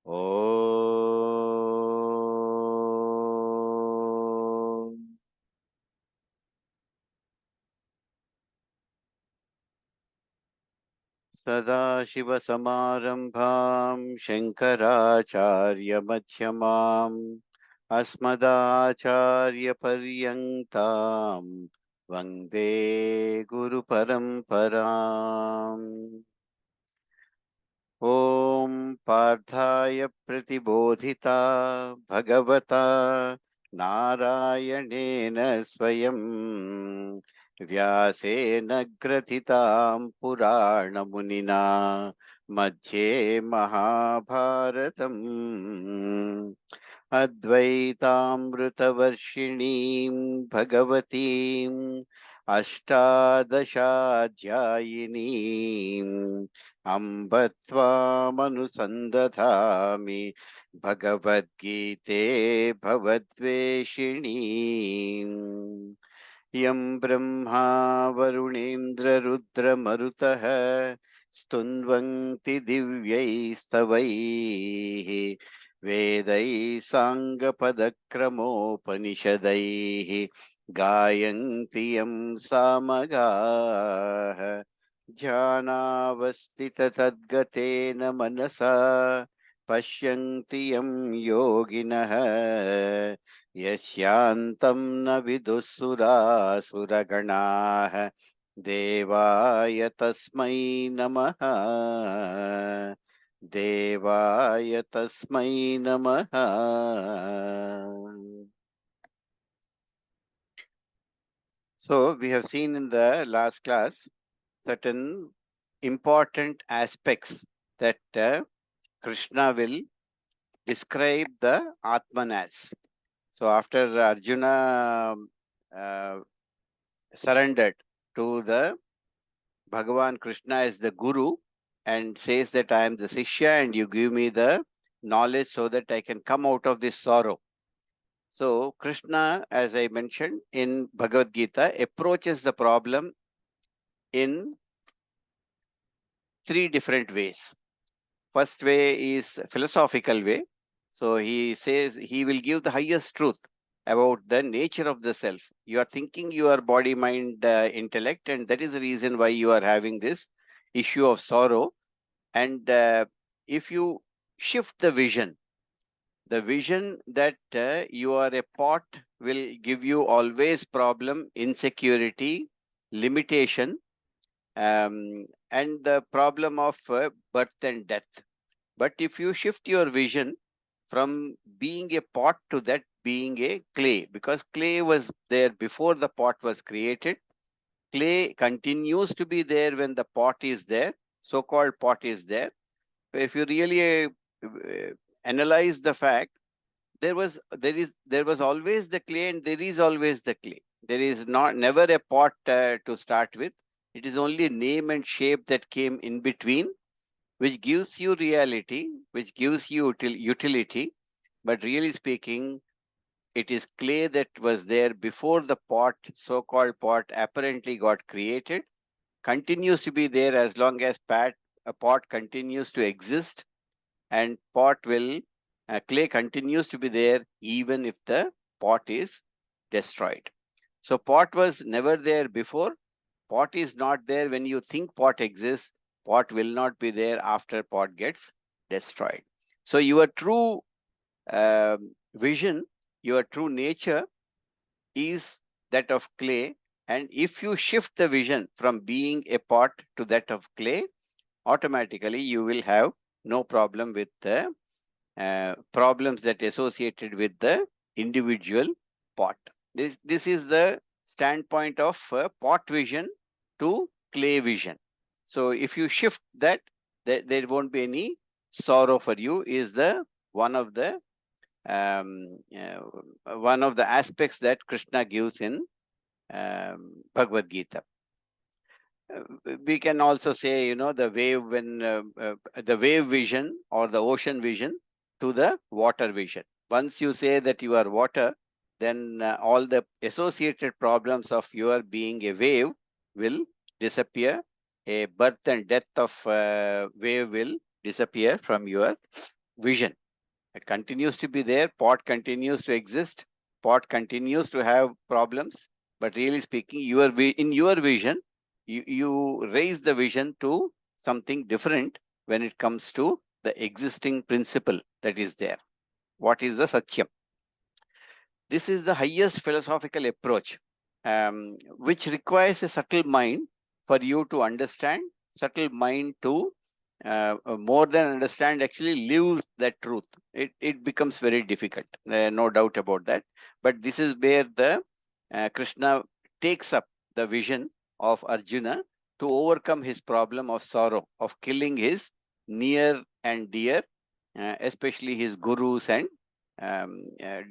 Om. Sadashivasamārambhāṃ Shankarācārya-madhyamāṃ Asmadācārya-paryantām Vande Guru-paraṁparāम्. ॐ पार्थाय प्रतिबोधिता भगवता नारायणेन स्वयं व्यासेन ग्रथितां पुराणमुनिना मध्ये महाभारतम् अद्वैतामृतवर्षिणीं भगवतीम् अष्टादशाध्यायिनीम् अम्ब त्वामनुसन्दधामि भगवद्गीते भवद्वेषिणीम् यं ब्रह्मा वरुणेन्द्ररुद्रमरुतः स्तुन्वन्ति दिव्यैस्तवैः वेदैः साङ्गपदक्रमोपनिषदैः गायन्ति यं सामगाः ध्यानावस्थिततद्गतेन मनसा पश्यन्ति यं योगिनः यस्यान्तं न विदुःसुरासुरगणाः देवाय तस्मै नमः देवाय तस्मै नमः. So we have seen in the last class certain important aspects that Krishna will describe the Atman as. So after Arjuna surrendered to the Bhagavan Krishna as the Guru and says that I am the Sishya and you give me the knowledge so that I can come out of this sorrow. So Krishna, as I mentioned in Bhagavad Gita, approaches the problem in three different ways. First way is philosophical way. So he says he will give the highest truth about the nature of the self. You are thinking your body, mind, intellect, and that is the reason why you are having this issue of sorrow. And if you shift the vision that you are a pot will give you always problem, insecurity, limitation, and the problem of birth and death. But if you shift your vision from being a pot to that being a clay, because clay was there before the pot was created, clay continues to be there when the pot is there, so-called pot is there. If you really analyze the fact, there was always the clay and there is always the clay. There is not never a pot to start with. It is only name and shape that came in between, which gives you reality, which gives you utility. But really speaking, it is clay that was there before the pot, so-called pot, apparently got created, continues to be there as long as a pot continues to exist, and clay continues to be there even if the pot is destroyed. So pot was never there before. Pot is not there when you think pot exists. Pot will not be there after pot gets destroyed. So your true vision, your true nature is that of clay. And if you shift the vision from being a pot to that of clay, automatically you will have no problem with the problems that associated with the individual pot. This is the standpoint of pot vision to clay vision. So if you shift that, there won't be any sorrow for you. Is the one of the aspects that Krishna gives in Bhagavad Gita. We can also say, the wave the wave vision or the ocean vision to the water vision. Once you say that you are water, then all the associated problems of your being a wave will disappear. A birth and death of wave will disappear from your vision. It continues to be there, pot continues to exist, pot continues to have problems, but really speaking, in your vision, you raise the vision to something different when it comes to the existing principle that is there. What is the Satyam? This is the highest philosophical approach, which requires a subtle mind for you to understand, subtle mind to more than understand, actually lives that truth. It becomes very difficult, no doubt about that. But this is where the Krishna takes up the vision of Arjuna to overcome his problem of sorrow, of killing his near and dear, especially his gurus and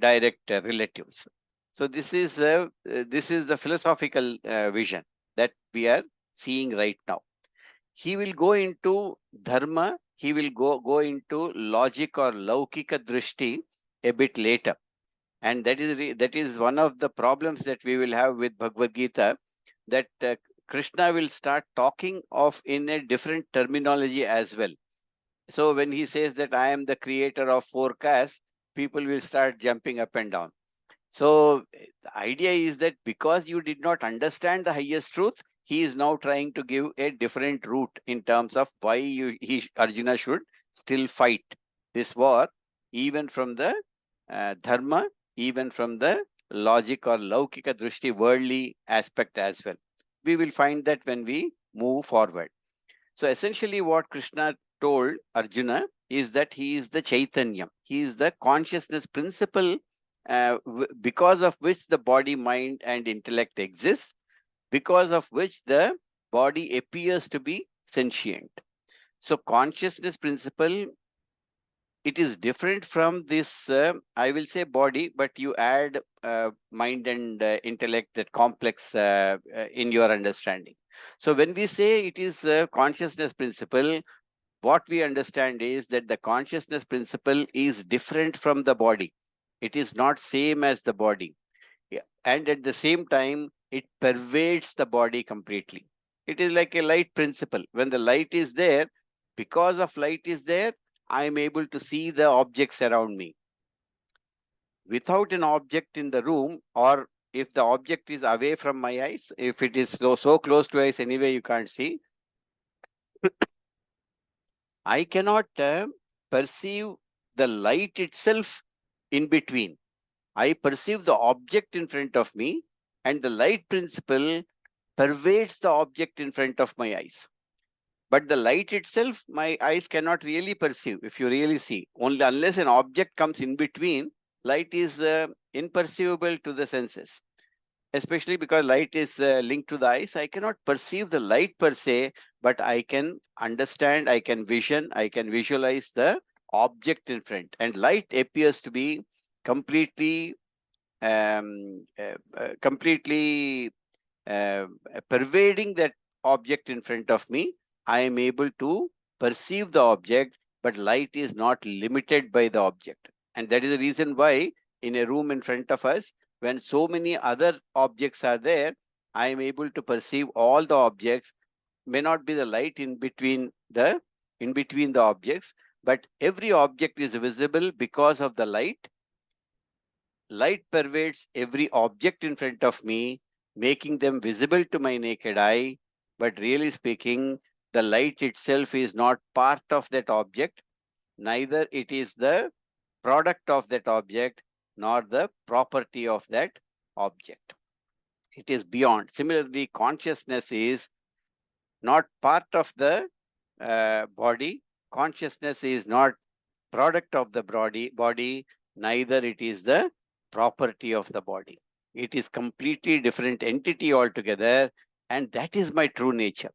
direct relatives. So this is the philosophical vision that we are seeing right now. He will go into dharma, he will go into logic or laukika drishti a bit later. And that is one of the problems that we will have with Bhagavad Gita, that Krishna will start talking of in a different terminology as well. So when he says that I am the creator of forecast, people will start jumping up and down. So the idea is that because you did not understand the highest truth, he is now trying to give a different route in terms of why Arjuna should still fight this war, even from the dharma, even from the logic or laukika drishti, worldly aspect as well. We will find that when we move forward. So essentially what Krishna told Arjuna is that he is the Chaitanya. He is the consciousness principle, because of which the body, mind and intellect exists, because of which the body appears to be sentient. So consciousness principle, it is different from this, I will say body, but you add mind and intellect, that complex in your understanding. So when we say it is a consciousness principle, what we understand is that the consciousness principle is different from the body. It is not same as the body. Yeah. And at the same time, it pervades the body completely. It is like a light principle. When the light is there, because of light is there, I am able to see the objects around me. Without an object in the room, or if the object is away from my eyes, if it is so close to eyes anyway, you can't see, I cannot perceive the light itself in between. I perceive the object in front of me, and the light principle pervades the object in front of my eyes. But the light itself, my eyes cannot really perceive, if you really see. Only unless an object comes in between, light is imperceivable to the senses. Especially because light is linked to the eyes, I cannot perceive the light per se, but I can understand, I can visualize the object in front. And light appears to be completely, completely pervading that object in front of me. I am able to perceive the object, but light is not limited by the object. And that is the reason why in a room in front of us, when so many other objects are there, I am able to perceive all the objects. May not be the light in between the objects, but every object is visible because of the light. Light pervades every object in front of me, making them visible to my naked eye. But really speaking, the light itself is not part of that object, neither it is the product of that object, nor the property of that object. It is beyond. Similarly, consciousness is not part of the body. Consciousness is not product of the body, neither it is the property of the body. It is completely different entity altogether, and that is my true nature.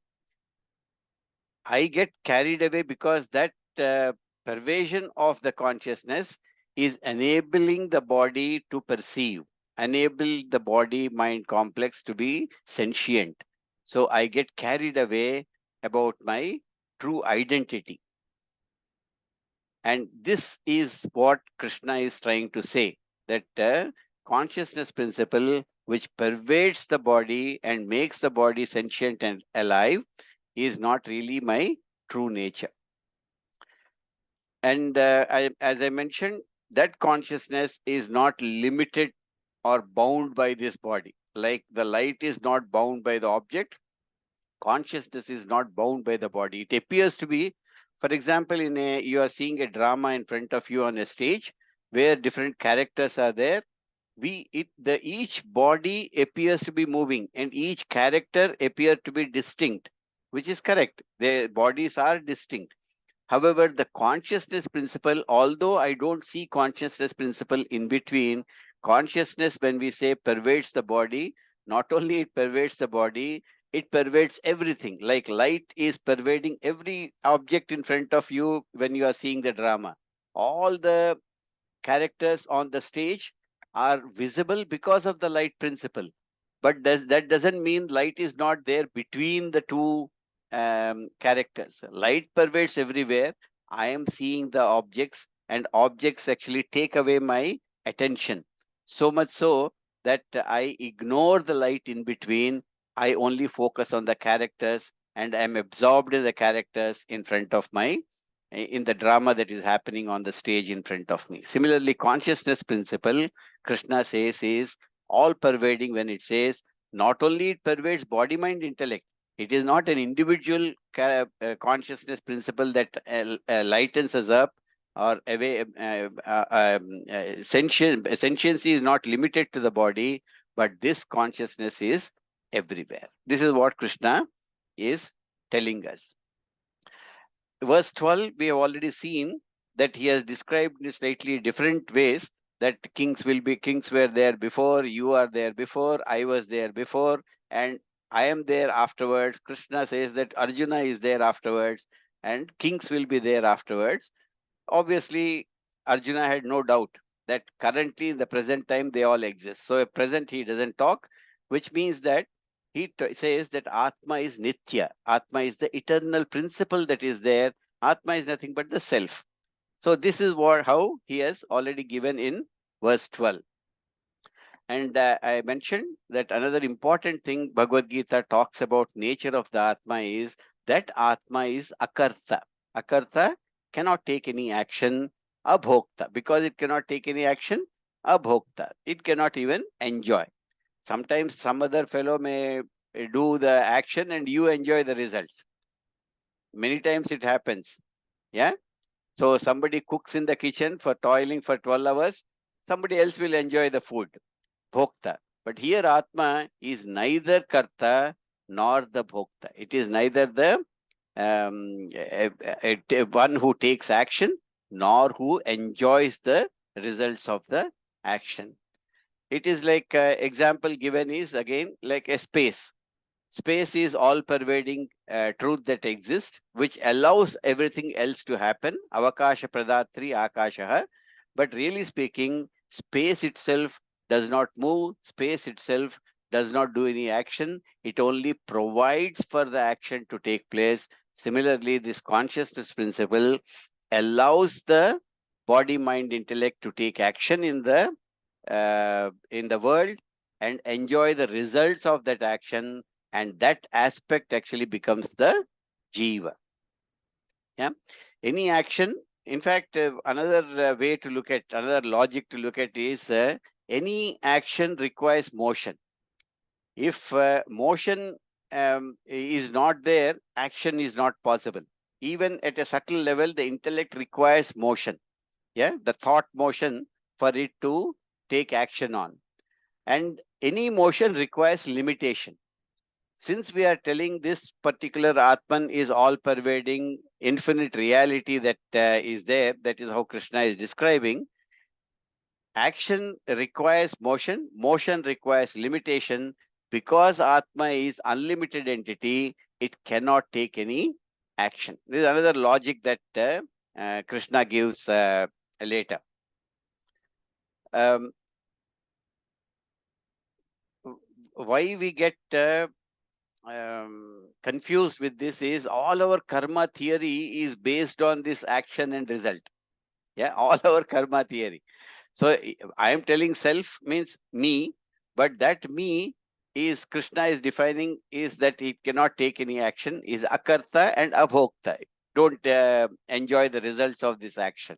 I get carried away because that pervasion of the consciousness is enabling the body to perceive, enable the body mind complex to be sentient. So I get carried away about my true identity. And this is what Krishna is trying to say, that consciousness principle, which pervades the body and makes the body sentient and alive, is not really my true nature. And as I mentioned, that consciousness is not limited or bound by this body. Like the light is not bound by the object, consciousness is not bound by the body. It appears to be, for example, you are seeing a drama in front of you on a stage where different characters are there. Each body appears to be moving and each character appear to be distinct, which is correct. Their bodies are distinct. However, the consciousness principle, although I don't see consciousness principle in between, consciousness, when we say pervades the body, not only it pervades the body, it pervades everything. Like light is pervading every object in front of you when you are seeing the drama. All the characters on the stage are visible because of the light principle. But that doesn't mean light is not there between the two characters. Light pervades everywhere. I am seeing the objects, and objects actually take away my attention. So much so that I ignore the light in between. I only focus on the characters and I'm absorbed in the characters in front of my in the drama that is happening on the stage in front of me. Similarly, consciousness principle, Krishna says, is all pervading when it says not only it pervades body, mind, intellect. It is not an individual consciousness principle that lightens us up or away. Sentiency is not limited to the body, but this consciousness is everywhere. This is what Krishna is telling us. Verse 12, we have already seen that he has described in slightly different ways that kings were there before, you are there before, I was there before, and I am there afterwards. Krishna says that Arjuna is there afterwards, and kings will be there afterwards. Obviously, Arjuna had no doubt that currently in the present time they all exist. So at present he doesn't talk, which means that he says that Atma is Nitya. Atma is the eternal principle that is there. Atma is nothing but the self. So this is how he has already given in verse 12. And I mentioned that another important thing Bhagavad Gita talks about nature of the Atma is that Atma is Akarta. Akarta cannot take any action. Abhokta. Because it cannot take any action, Abhokta. It cannot even enjoy. Sometimes some other fellow may do the action and you enjoy the results. Many times it happens. Yeah. So somebody cooks in the kitchen for toiling for 12 hours. Somebody else will enjoy the food. Bhokta. But here Atma is neither Karta nor the Bhokta. It is neither the one who takes action nor who enjoys the results of the action. It is like example given is again like a space. Space is all pervading truth that exists, which allows everything else to happen. Avakasha pradatri akashaha. But really speaking, space itself does not move. Space itself does not do any action. It only provides for the action to take place. Similarly, this consciousness principle allows the body, mind, intellect to take action in the world and enjoy the results of that action, and that aspect actually becomes the jiva. Yeah, any action. In fact, another way to look at, another logic to look at is any action requires motion. If motion is not there, action is not possible. Even at a subtle level, the intellect requires motion. Yeah, the thought motion for it to take action on. And any motion requires limitation. Since we are telling this particular Atman is all pervading infinite reality that is there, that is how Krishna is describing. Action requires motion, motion requires limitation. Because Atma is unlimited entity, it cannot take any action. This is another logic that Krishna gives later. Why we get confused with this is all our karma theory is based on this action and result. Yeah, all our karma theory. So I am telling self means me, but that me is Krishna is defining is that it cannot take any action, is akarta and abhokta. don't enjoy the results of this action.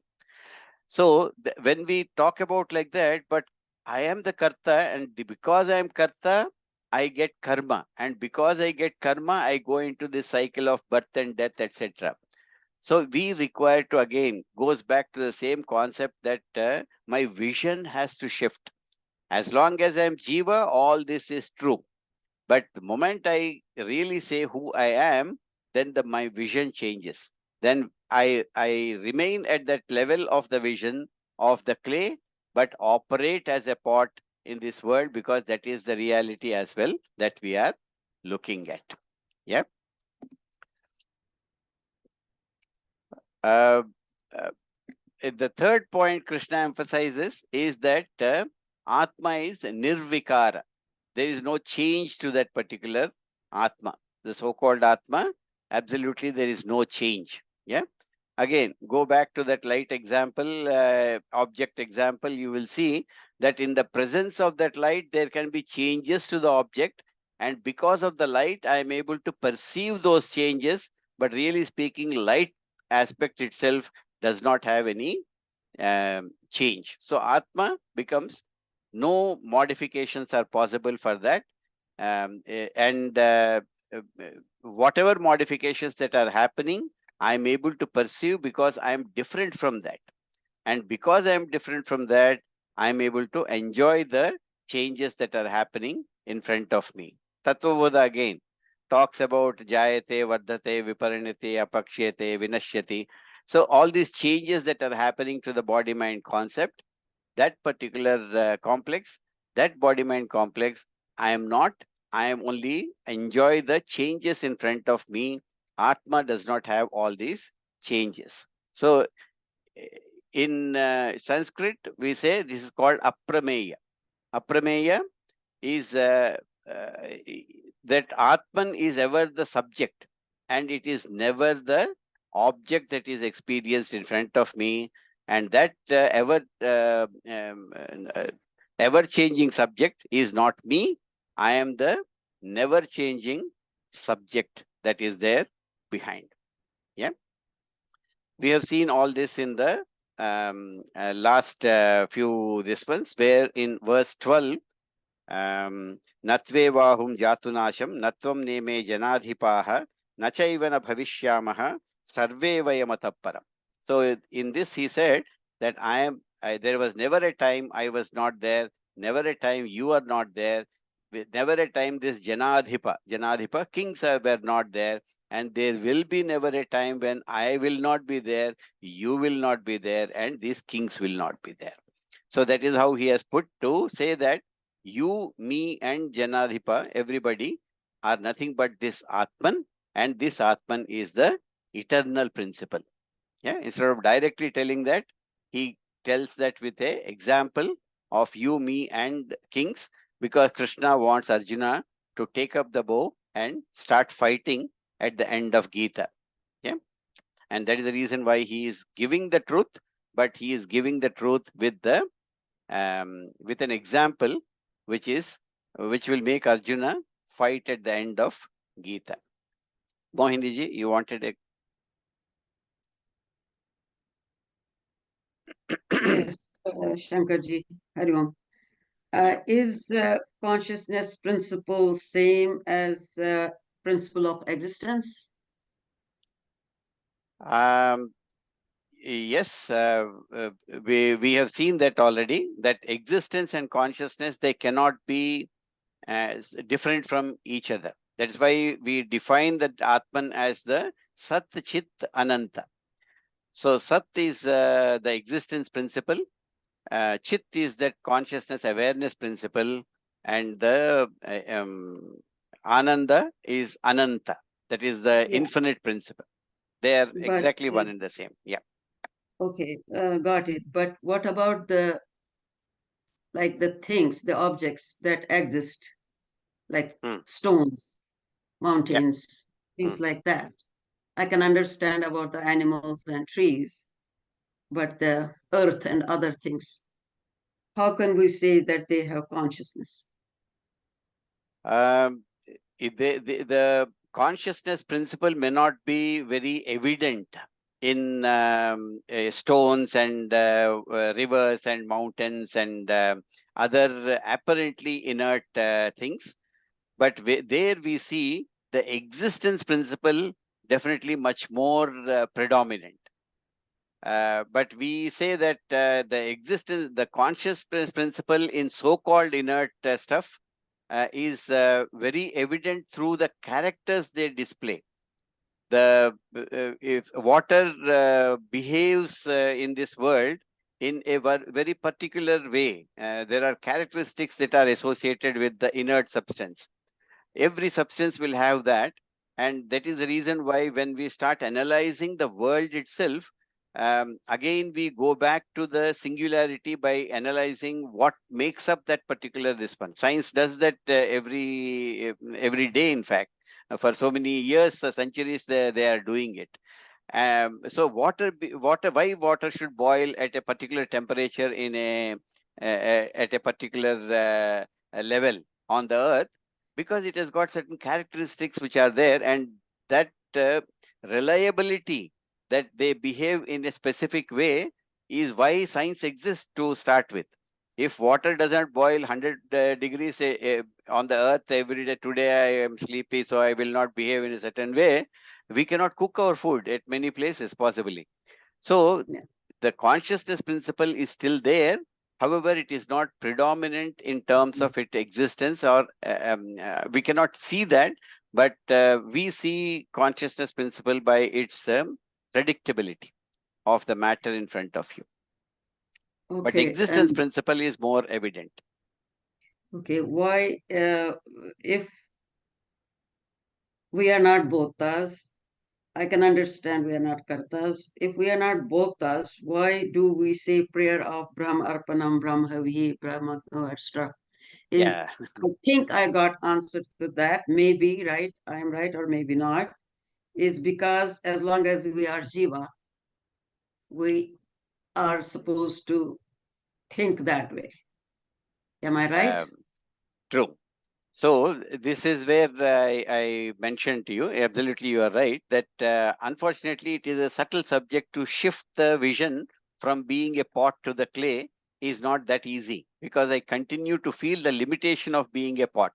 So when we talk about like that, but I am the karta, and because I am karta, I get karma, and because I get karma, I go into this cycle of birth and death, etc. So we require to, again, goes back to the same concept that my vision has to shift. As long as I am jiva, all this is true. But the moment I really say who I am, then my vision changes. Then I remain at that level of the vision of the clay, but operate as a pot in this world, because that is the reality as well that we are looking at. Yeah. Uh, uh, the third point Krishna emphasizes is that Atma is nirvikara. There is no change to that particular Atma. The so-called Atma, absolutely there is no change. Yeah. Again, go back to that light example, object example, you will see that in the presence of that light, there can be changes to the object. And because of the light, I am able to perceive those changes. But really speaking, light aspect itself does not have any change. So Atma becomes, no modifications are possible for that. And whatever modifications that are happening, I'm able to perceive because I'm different from that. And because I'm different from that, I'm able to enjoy the changes that are happening in front of me. Tattvabodha again talks about jayate, vardhate, viparinate, apakshyate, vinashyati. So all these changes that are happening to the body-mind concept, that particular complex, that body-mind complex, I am not, I am only enjoy the changes in front of me. Atma does not have all these changes. So in Sanskrit, we say this is called aprameya. Aprameya is uh, that Atman is ever the subject, and it is never the object that is experienced in front of me. And that ever changing subject is not me. I am the never changing subject that is there behind. Yeah. We have seen all this in the last few this ones, where in verse 12, नत्वेवाहुं जातुनाशं नत्वं नेमे जनाधिपाः न चैव न भविष्यामः सर्वे वयमतः परम्. So in this he said that there was never a time I was not there, never a time you are not there, never a time this Janadhipa, kings were not there, and there will be never a time when I will not be there, you will not be there, and these kings will not be there. So that is how he has put to say that you, me, and Janadhipa, everybody, are nothing but this Atman, and this Atman is the eternal principle. Yeah, instead of directly telling that, he tells that with a example of you, me, and kings, because Krishna wants Arjuna to take up the bow and start fighting at the end of Gita. Yeah, and that is the reason why he is giving the truth, but he is giving the truth with the with an example, which will make Arjuna fight at the end of Gita. Mohini ji, you wanted a Yes, Shankarji, Hari Om. Is consciousness principle same as principle of existence? um, yes, we have seen that already. That existence and consciousness, they cannot be different from each other. That is why we define that Atman as the Sat Chit Ananta. So Sat is the existence principle. Chit is that consciousness awareness principle, and the Ananda is Ananta. That is the Yeah, infinite principle. They are but exactly one and the same. Yeah. okay, got it. But what about the the things, the objects that exist, like Hmm. stones, Yeah. mountains, Hmm. things like that? I can understand about the animals and trees, but the earth and other things, how can we say that they have consciousness? Um, the consciousness principle may not be very evident in stones and rivers and mountains and other apparently inert things. But there we see the existence principle definitely much more predominant. But we say that the existence, the consciousness principle in so-called inert stuff is very evident through the characters they display. If water behaves in this world in a very particular way, there are characteristics that are associated with the inert substance. Every substance will have that, and that is the reason why when we start analyzing the world itself, again we go back to the singularity by analyzing what makes up that particular this one. Science does that every day, in fact. For so many years, centuries, they are doing it. So water, why water should boil at a particular temperature in at a particular level on the earth? Because it has got certain characteristics which are there, and that reliability that they behave in a specific way is why science exists to start with. If water doesn't boil 100 degrees on the earth every day, today I am sleepy, so I will not behave in a certain way, we cannot cook our food at many places possibly. So Yeah. the consciousness principle is still there. However, it is not predominant in terms of its existence, or we cannot see that, but we see consciousness principle by its predictability of the matter in front of you. But Okay, existence and principle is more evident. okay, why, if we are not bhoktas, I can understand we are not kartas. If we are not bhoktas, why do we say prayer of Brahm Arpanam, Brahm Havi, Brahma, etc.? Is Yeah. I think I got answer to that. Maybe right, I am right, or maybe not. Is because as long as we are jiva, we are supposed to think that way. Am I right? um, True. So this is where I mentioned to you, absolutely you are right, that unfortunately it is a subtle subject. To shift the vision from being a pot to the clay is not that easy, because I continue to feel the limitation of being a pot.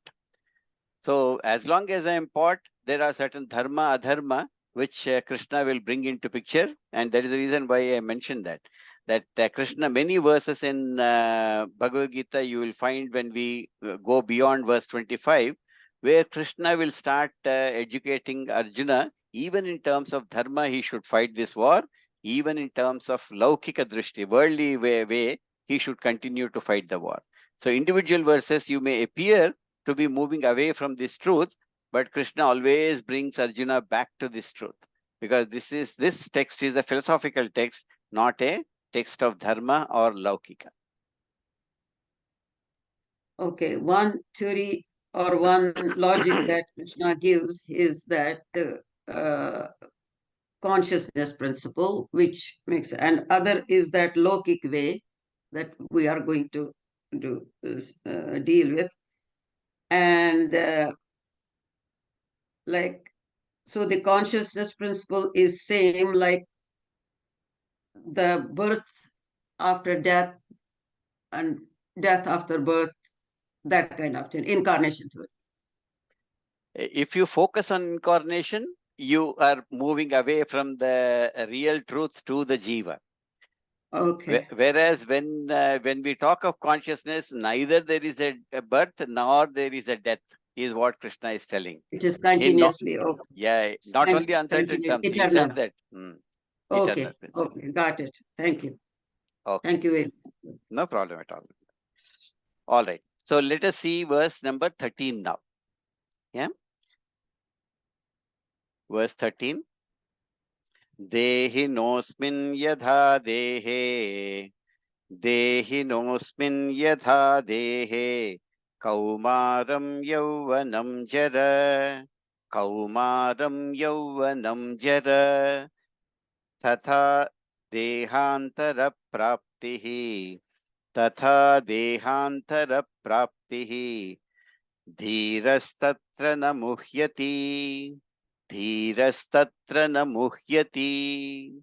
So as long as I am pot, there are certain dharma, adharma, which Krishna will bring into picture. And that is the reason why I mentioned that. That Krishna, many verses in Bhagavad Gita, you will find when we go beyond verse 25, where Krishna will start educating Arjuna, even in terms of dharma, he should fight this war. Even in terms of laukika drishti, worldly way, he should continue to fight the war. So individual verses, you may appear to be moving away from this truth, but Krishna always brings Arjuna back to this truth, because this text is a philosophical text, not a text of dharma or laukika. Okay, one theory or one logic that Krishna gives is that the consciousness principle, which makes, and other is that lokic way that we are going to do this, deal with, and like so the consciousness principle is same like the birth after death and death after birth, that kind of thing, incarnation to it. If you focus on incarnation, you are moving away from the real truth to the jiva. Okay, Whereas when we talk of consciousness, neither there is a birth nor there is a death, is what Krishna is telling. it is In no, continuously, okay. yeah, not only uncertain Continuous, terms. He said eternal. that eternal Okay, principle. okay, got it. Thank you. Okay, Thank you very much. no problem at all. All right. So let us see verse number 13 now. Yeah, verse 13. Dehinosmin yadha dehe, dehinosmin yadha dehe, kaumaram yauvanam jara, kaumaram yauvanam jara, तथा देहांतर प्राप्ति तथा देहांतर प्राप्ति धीरस्तत्र न मुह्यति. Dhirastatra na muhyati.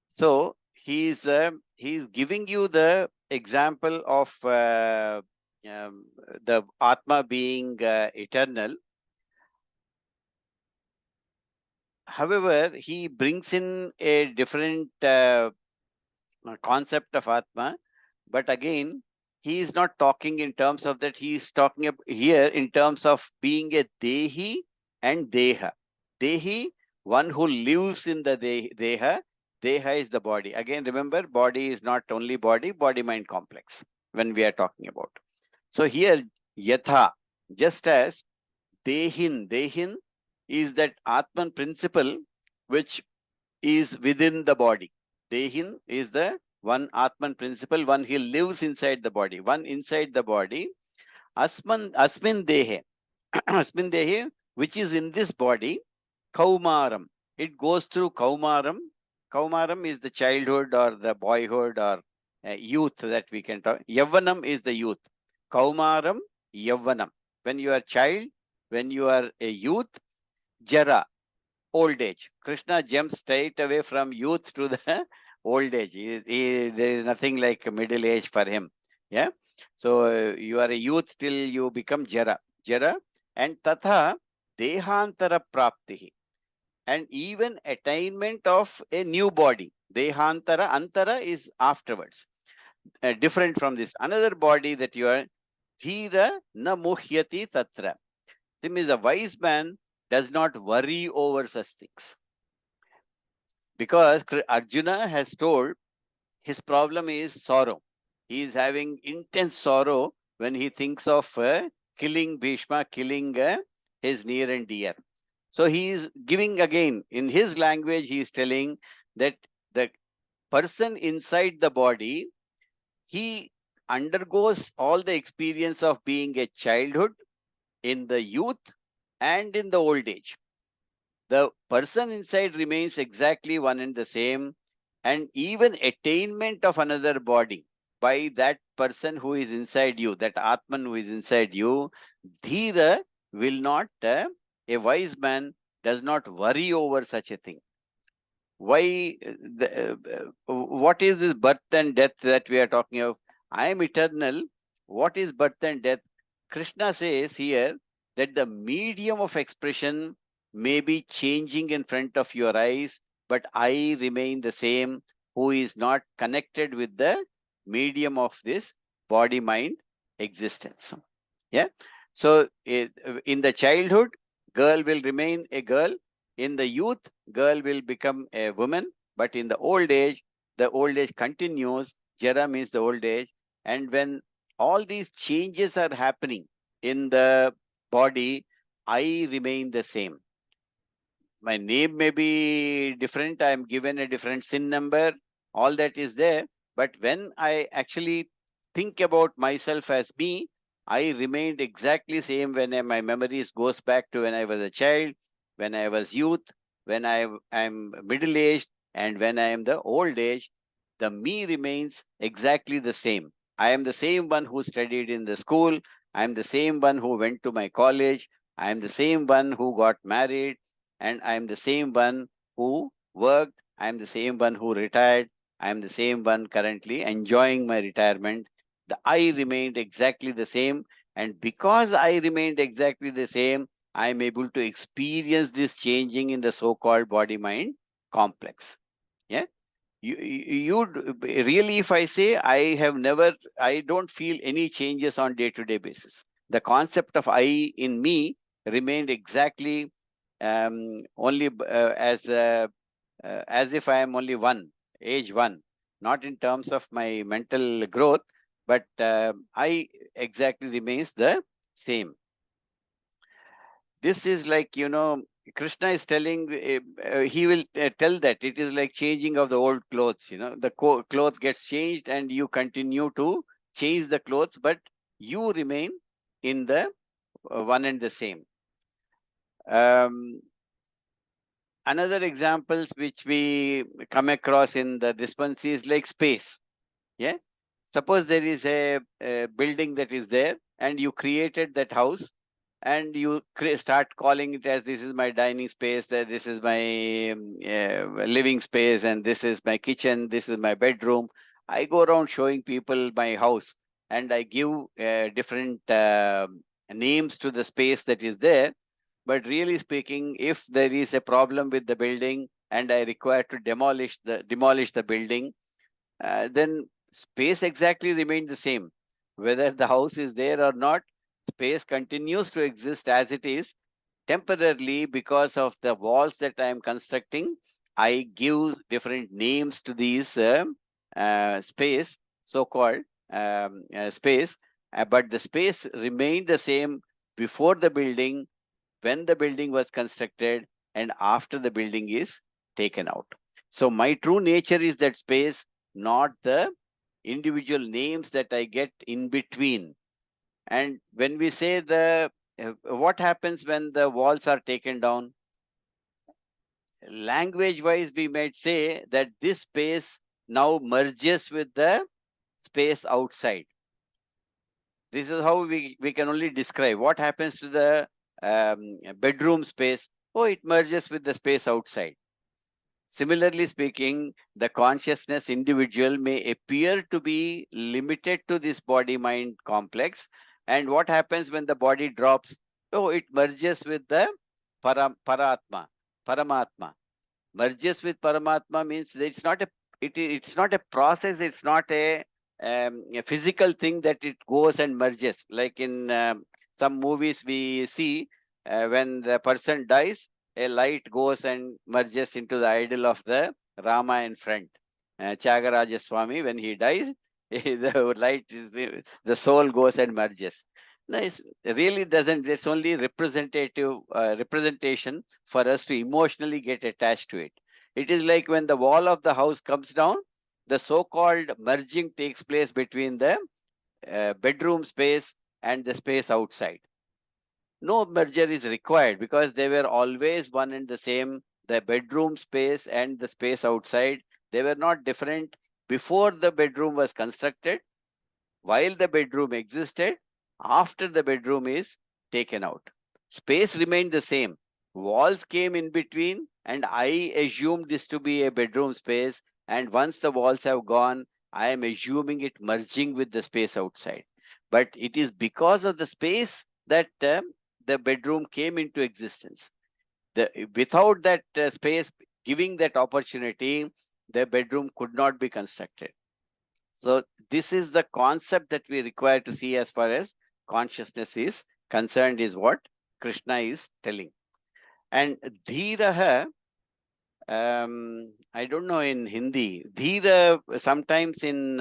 So he's giving you the example of the Atma being eternal. However, he brings in a different concept of Atma, but again, he is not talking in terms of that. He is talking here in terms of being a Dehi and Deha. Dehi, one who lives in the Deha. Deha is the body. Again, remember, body is not only body, body-mind complex when we are talking about. So here, Yatha, just as Dehin is that Atman principle which is within the body. Dehin is the one Atman principle, one he lives inside the body, one inside the body. Asmin Dehe, Asmin Dehe, which is in this body, Kaumaram. It goes through Kaumaram. Kaumaram is the childhood or the boyhood or youth that we can talk. Yavvanam is the youth. Kaumaram, Yavvanam. When you are child, when you are a youth, Jara, old age. Krishna jumps straight away from youth to the old age. There is nothing like middle age for him. Yeah. So you are a youth till you become Jara. Jara and Tatha Dehantara Praptihi. And even attainment of a new body. Dehantara, Antara is afterwards. Different from this. Another body that you are Dhira na muhyati tatra. That means a wise man does not worry over such things. Because Arjuna has told his problem is sorrow. He is having intense sorrow when he thinks of killing Bhishma, killing his near and dear. So he is giving again, in his language, he is telling that the person inside the body, he undergoes all the experience of being a childhood, in the youth, and in the old age. The person inside remains exactly one and the same, and even attainment of another body by that person who is inside you, that Atman who is inside you, Dhira will not, a wise man does not worry over such a thing. Why? What is this birth and death that we are talking of? I am eternal. What is birth and death? Krishna says here that the medium of expression may be changing in front of your eyes, but I remain the same, who is not connected with the medium of this body mind existence. Yeah. So in the childhood, girl will remain a girl. In the youth, girl will become a woman. But in the old age continues. Jara means the old age. And when all these changes are happening in the body, I remain the same. My name may be different. I am given a different sin number. All that is there. But when I actually think about myself as me, I remained exactly same when my memories goes back to when I was a child, when I was youth, when I'm middle aged, and when I am the old age. The me remains exactly the same. I am the same one who studied in the school. I am the same one who went to my college. I am the same one who got married, and I am the same one who worked. I am the same one who retired. I am the same one currently enjoying my retirement. The I remained exactly the same. And because I remained exactly the same, I am able to experience this changing in the so-called body-mind complex. Yeah. Really, if I say I don't feel any changes on day-to-day basis. The concept of I in me remained exactly only as if I am only one, age one, not in terms of my mental growth, but I exactly remains the same. This is like, Krishna is telling, he will tell that it is like changing of the old clothes. The cloth gets changed and you continue to change the clothes, but you remain in the one and the same. Another examples which we come across in this one is like space. Yeah. Suppose there is a building that is there and you created that house, and you start calling it as this is my dining space, that this is my living space, and this is my kitchen, this is my bedroom. I go around showing people my house, and I give different names to the space that is there. But really speaking, if there is a problem with the building and I require to demolish the building, then space exactly remains the same. Whether the house is there or not, space continues to exist as it is. Temporarily, because of the walls that I am constructing, I give different names to these space, so-called space, but the space remained the same before the building, when the building was constructed, and after the building is taken out. So my true nature is that space, not the individual names that I get in between. And when we say what happens when the walls are taken down, language wise, we might say that this space now merges with the space outside. This is how we can only describe what happens to the bedroom space. Oh, it merges with the space outside. Similarly speaking, the consciousness individual may appear to be limited to this body mind complex. And what happens when the body drops? Oh, it merges with the paratma, paramatma. Merges with Paramatma means that it's not a process, it's not a physical thing that it goes and merges. Like in some movies we see, when the person dies, a light goes and merges into the idol of the Rama in front. Tyagaraja Swami, when he dies, the light is, the soul goes and merges. No, it really doesn't. It's only representative representation for us to emotionally get attached to it. It is like when the wall of the house comes down, the so-called merging takes place between the bedroom space and the space outside. No merger is required because they were always one and the same. The bedroom space and the space outside, they were not different before the bedroom was constructed, while the bedroom existed, after the bedroom is taken out. Space remained the same. Walls came in between, and I assumed this to be a bedroom space. And once the walls have gone, I am assuming it merging with the space outside. But it is because of the space that the bedroom came into existence. Without that space giving that opportunity, the bedroom could not be constructed. So this is the concept that we require to see as far as consciousness is concerned, is what Krishna is telling. And dhiraha, I don't know in Hindi, dhira sometimes in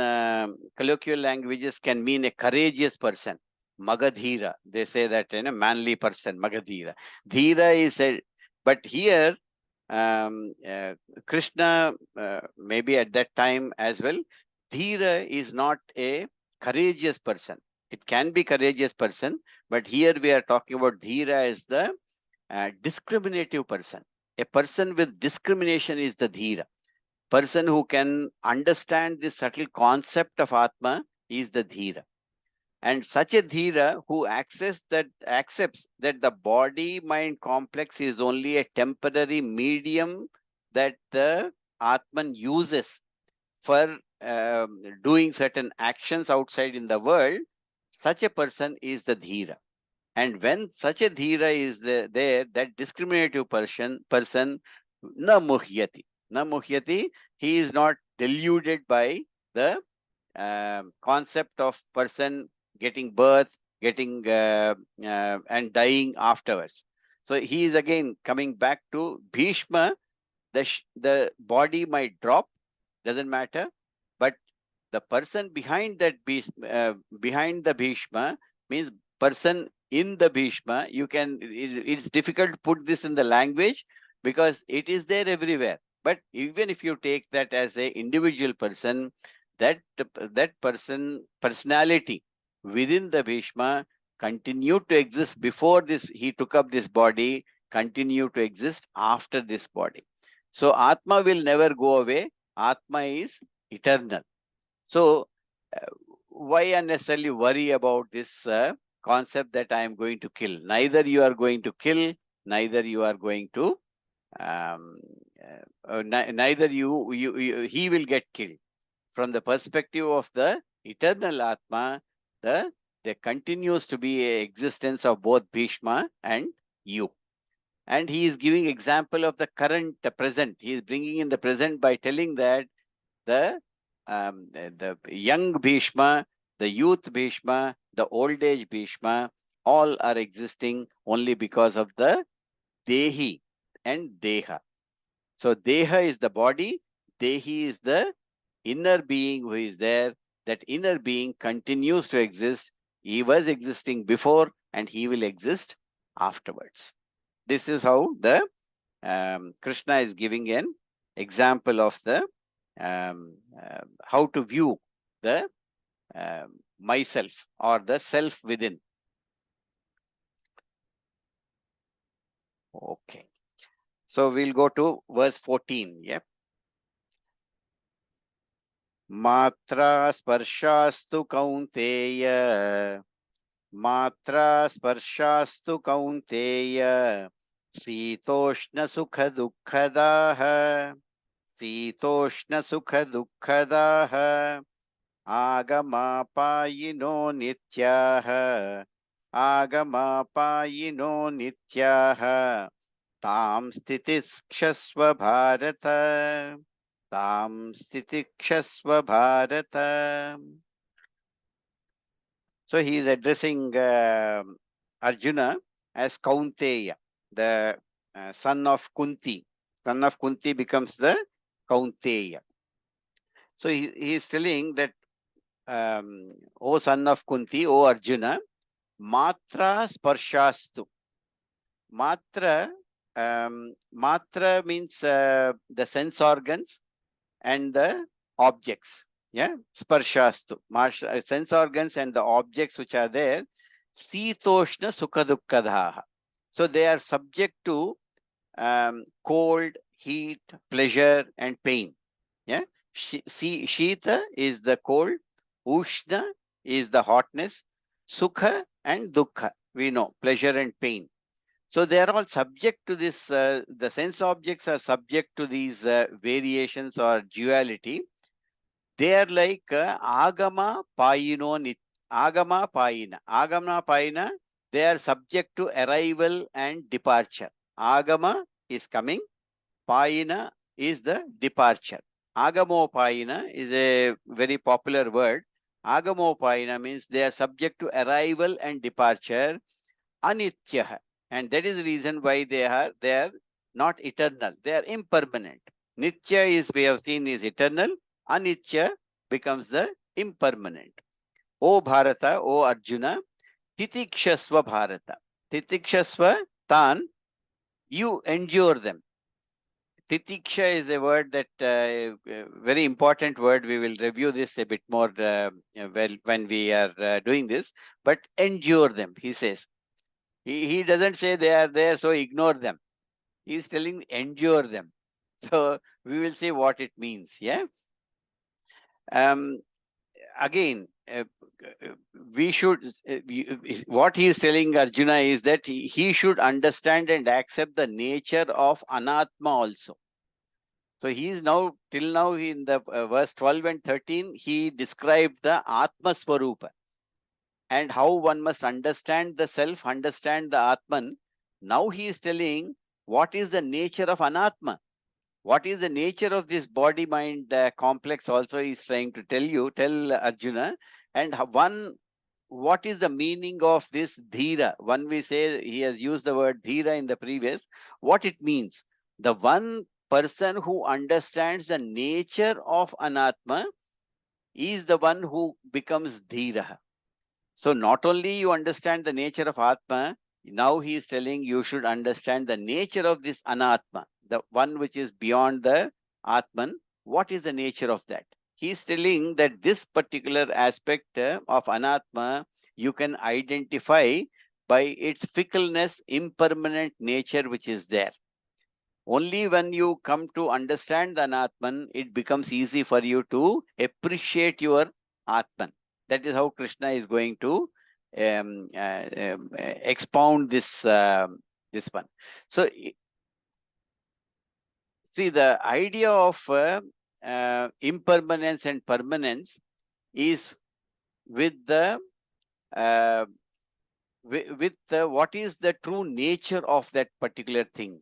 colloquial languages can mean a courageous person. Magadhira, they say that in a manly person, Magadhira. Dhira is a, but here Krishna, maybe at that time as well, Dhira is not a courageous person. It can be courageous person, but here we are talking about Dhira as the discriminative person. A person with discrimination is the Dhira. Person who can understand the subtle concept of Atma is the Dhira. And such a Dhira who accepts that the body mind complex is only a temporary medium that the Atman uses for doing certain actions outside in the world, such a person is the Dhira. And when such a Dhira is there, that discriminative person, na muhyati. Na muhyati, he is not deluded by the concept of person getting birth, getting and dying afterwards. So he is again coming back to Bhishma. The body might drop, doesn't matter, but the person behind that behind the Bhishma means person in the Bhishma. You can, it's difficult to put this in the language because it is there everywhere. But even if you take that as a individual person, that personality within the Bhishma continued to exist before this. He took up this body, continue to exist after this body. So Atma will never go away. Atma is eternal. So, why unnecessarily worry about this concept that I am going to kill. Neither you are going to kill, neither you are going to, um, neither he will get killed. From the perspective of the eternal Atma, there continues to be a existence of both Bhishma and you. And he is giving example of the current, the present. He is bringing in the present by telling that the young Bhishma, the youth Bhishma, the old age Bhishma, all are existing only because of the Dehi and Deha. So Deha is the body, Dehi is the inner being who is there. That inner being continues to exist. He was existing before and he will exist afterwards. This is how the Krishna is giving an example of the how to view the myself or the self within. Okay. So we'll go to verse 14. Yep. Matra sparshastu kaunteya. Matra sparshastu kaunteya. Sitoshna sukha dukkadaha. Sitoshna sukha dukkadaha. Agamapaino nityaha. Agamapaino nityaha. Tam stitikshasva bharata. Tam stitikshasva bharata. So he is addressing Arjuna as Kaunteya, the son of Kunti. Son of Kunti becomes the Kaunteya. So he is telling that, O son of Kunti, O Arjuna, Matra sparshastu. Matra, Matra means the sense organs and the objects. Yeah, sparshastu. Sense organs and the objects which are there. Sitoshna sukha dukkadaha. So they are subject to cold, heat, pleasure, and pain. Yeah, Shita is the cold, Ushna is the hotness, Sukha and Dukkha, we know, pleasure and pain. So they are all subject to this, the sense objects are subject to these variations or duality. They are like Agama Payino Nit. Agama Payina. Agama Payina, they are subject to arrival and departure. Agama is coming, Payina is the departure. Agamopayina is a very popular word. Agamopayina means they are subject to arrival and departure. Anityaha. And that is the reason why they are not eternal. They are impermanent. Nitya is, we have seen, is eternal. Anitya becomes the impermanent. O Bharata, O Arjuna, Titikshasva Bharata. Titikshasva, Tan, you endure them. Titiksha is a word that very important word. We will review this a bit more well when we are doing this. But endure them, he says. He doesn't say they are there, so ignore them. He's telling endure them. So we will see what it means. Yeah. Um, Again, we should. What he is telling Arjuna is that he should understand and accept the nature of Anatma also. So he is now, till now, in the verse 12 and 13, he described the Atma Swarupa and how one must understand the self, understand the Atman. Now he is telling what is the nature of Anatma. What is the nature of this body-mind complex also he is trying to tell Arjuna. And what is the meaning of this dhira? One, we say he has used the word dhira in the previous. What it means? The one person who understands the nature of Anatma is the one who becomes dhira. So not only you understand the nature of Atma, now he is telling you should understand the nature of this Anatma, the one which is beyond the Atman. What is the nature of that? He is telling that this particular aspect of Anatma, you can identify by its fickleness, impermanent nature which is there. Only when you come to understand the Anatman, it becomes easy for you to appreciate your Atman. That is how Krishna is going to expound this one. So see, the idea of impermanence and permanence is with the uh, with the, what is the true nature of that particular thing.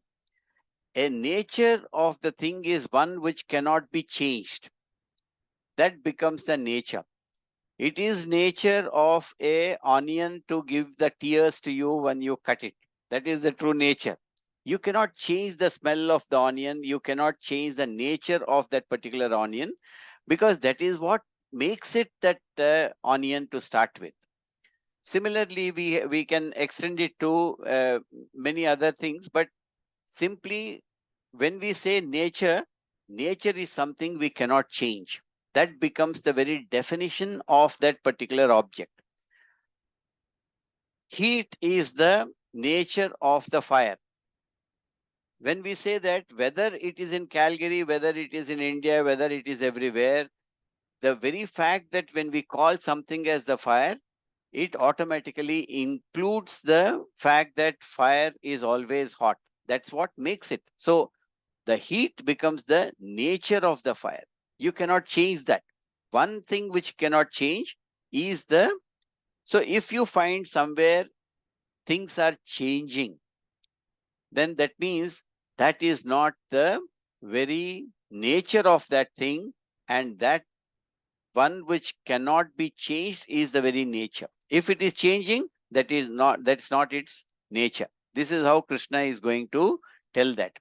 A nature of the thing is one which cannot be changed. That becomes the nature. It is nature of a onion to give the tears to you when you cut it. That is the true nature. You cannot change the smell of the onion. You cannot change the nature of that particular onion, because that is what makes it that onion to start with. Similarly, we can extend it to many other things, but simply when we say nature, nature is something we cannot change. That becomes the very definition of that particular object. Heat is the nature of the fire. When we say that, whether it is in Calgary, whether it is in India, whether it is everywhere, the very fact that when we call something as the fire, it automatically includes the fact that fire is always hot. That's what makes it. So the heat becomes the nature of the fire. You cannot change that. One thing which cannot change is the, so if you find somewhere things are changing, then that means that is not the very nature of that thing, and that one which cannot be changed is the very nature. If it is changing, that's not its nature. This is how Krishna is going to tell that.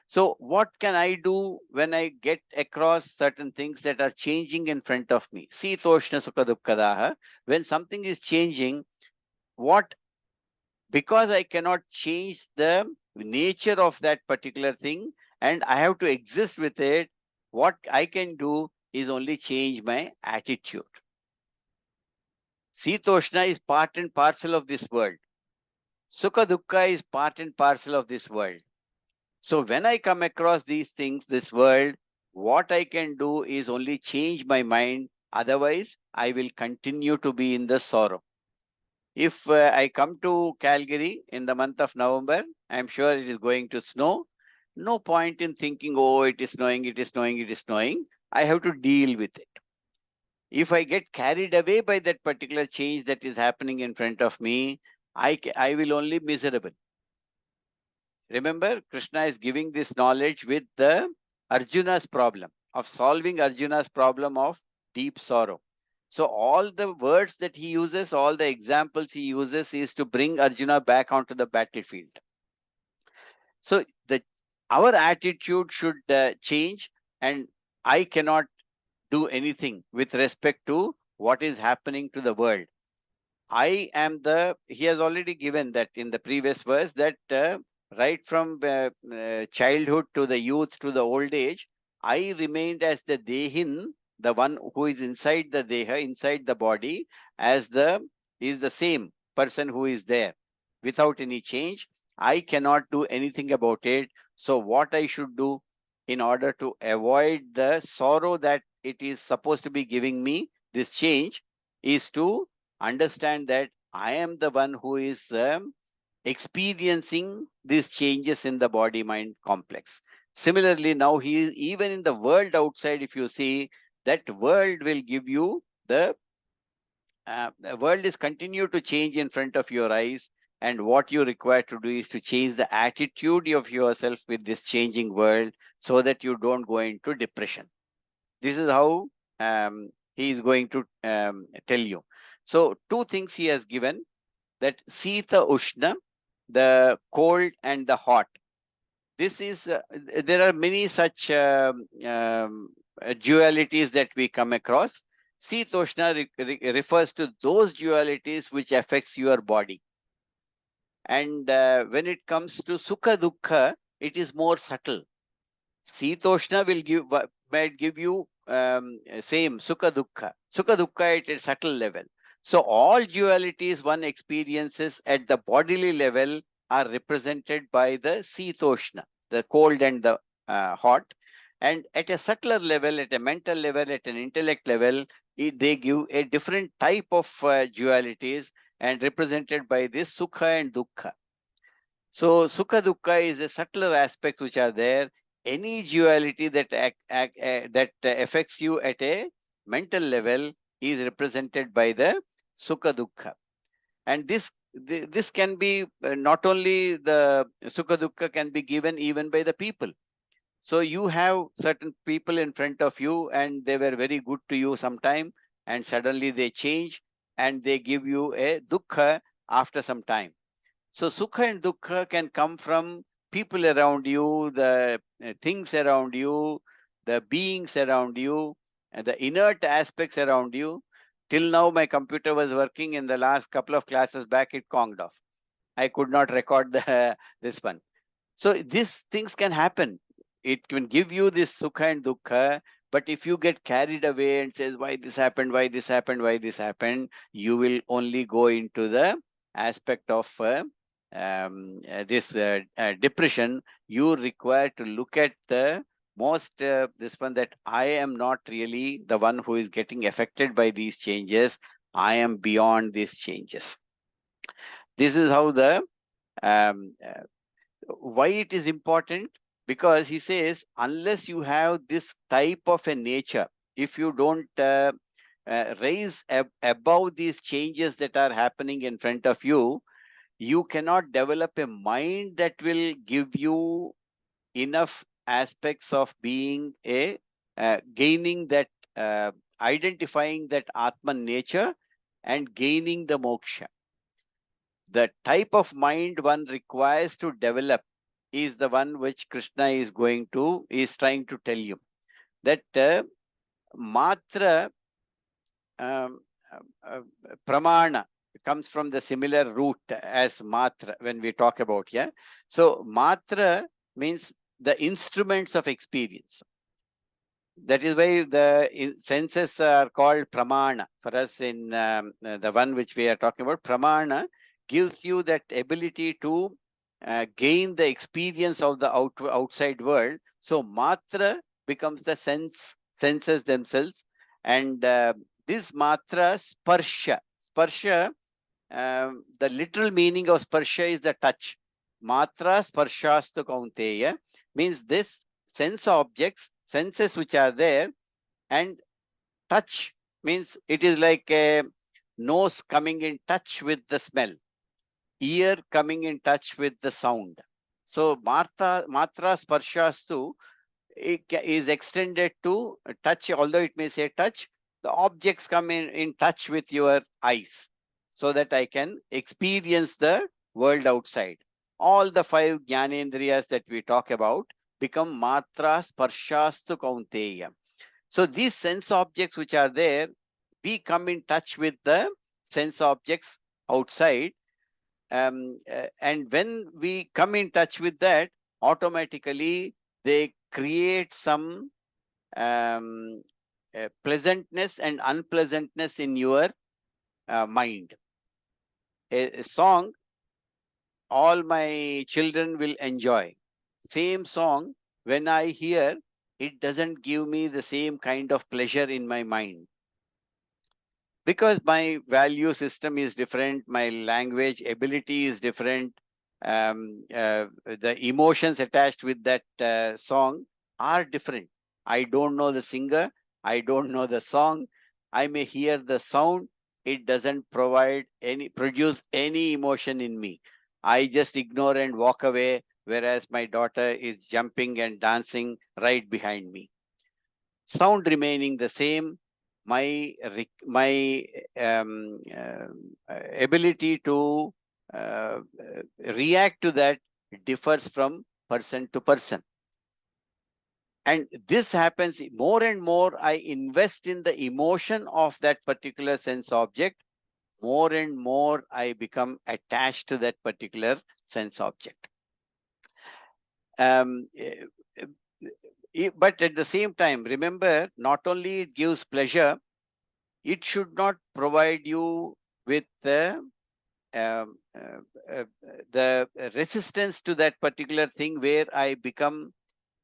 So what can I do when I get across certain things that are changing in front of me? Sitoshna sukha dukkadaha. When something is changing, what, because I cannot change the nature of that particular thing and I have to exist with it, what I can do is only change my attitude. Sitoshna is part and parcel of this world. Sukha dukkha is part and parcel of this world. So when I come across these things, this world, what I can do is only change my mind. Otherwise, I will continue to be in the sorrow. If I come to Calgary in the month of November, I'm sure it is going to snow. No point in thinking, oh, it is snowing, it is snowing, it is snowing. I have to deal with it. If I get carried away by that particular change that is happening in front of me, I will only miserable. Remember, Krishna is giving this knowledge with the Arjuna's problem, of solving Arjuna's problem of deep sorrow. So all the words that he uses, all the examples he uses is to bring Arjuna back onto the battlefield. So our attitude should change, and I cannot do anything with respect to what is happening to the world. I am the, he has already given that in the previous verse, that right from childhood to the youth to the old age, I remained as the Dehin, the one who is inside the Deha, inside the body, as the, is the same person who is there without any change. I cannot do anything about it. So what I should do in order to avoid the sorrow that it is supposed to be giving me, this change, is to understand that I am the one who is experiencing these changes in the body mind complex. Similarly, now he is even in the world outside. If you see, that world will give you the world is continue to change in front of your eyes, and what you require to do is to change the attitude of yourself with this changing world, so that you don't go into depression. This is how he is going to tell you. So two things he has given, that Sita Ushna, the cold and the hot. This is, there are many such dualities that we come across. Sita Ushna refers to those dualities which affects your body. And when it comes to Sukha Dukkha, it is more subtle. Sitoshna will give, might give you same Sukha Dukkha. Sukha Dukkha at a subtle level. So all dualities one experiences at the bodily level are represented by the Sitoshna, the cold and the hot. And at a subtler level, at a mental level, at an intellect level, they give a different type of dualities. and represented by this Sukha and Dukkha. So Sukha Dukkha is a subtler aspects which are there. Any duality that affects you at a mental level is represented by the Sukha Dukkha. And this can be not only the Sukha Dukkha can be given even by the people. So you have certain people in front of you and they were very good to you sometime, and suddenly they change and they give you a dukkha after some time. So sukha and dukkha can come from people around you, the things around you, the beings around you, and the inert aspects around you. Till now, my computer was working. In the last couple of classes back, it conged off. I could not record this one. So these things can happen. It can give you this sukha and dukkha, but if you get carried away and says why this happened, why this happened, why this happened, you will only go into the aspect of this depression. You require to look at the most this one, that I am not really the one who is getting affected by these changes. I am beyond these changes. This is how the um, why it is important, because he says unless you have this type of a nature, if you don't raise above these changes that are happening in front of you, you cannot develop a mind that will give you enough aspects of being a gaining that identifying that Atman nature and gaining the moksha. The type of mind one requires to develop is the one which Krishna is trying to tell you, that matra um, uh, pramana comes from the similar root as matra when we talk about. Yeah, so matra means the instruments of experience. That is why the senses are called pramana for us. In the one which we are talking about, pramana gives you that ability to gain the experience of the outside world. So matra becomes the senses themselves. And this matra, sparsha, the literal meaning of sparsha is the touch. Matra sparshastu kaunteya means this sense objects, senses which are there, and touch means it is like a nose coming in touch with the smell, ear coming in touch with the sound. So matra sparshastu is extended to touch, although it may say touch, the objects come in touch with your eyes so that I can experience the world outside. All the five jnanendriyas that we talk about become matra sparshastu kaunteya. So these sense objects which are there, we come in touch with the sense objects outside. And when we come in touch with that, automatically they create some pleasantness and unpleasantness in your mind. A song all my children will enjoy. Same song, when I hear, it doesn't give me the same kind of pleasure in my mind, because my value system is different, my language ability is different. The emotions attached with that song are different. I don't know the singer, I don't know the song. I may hear the sound, it doesn't produce any emotion in me. I just ignore and walk away, whereas my daughter is jumping and dancing right behind me. Sound remaining the same, my ability to react to that differs from person to person. And this happens more and more I invest in the emotion of that particular sense object, more and more I become attached to that particular sense object. um, eh, but at the same time, remember, not only it gives pleasure, it should not provide you with um, uh, uh, the resistance to that particular thing where I become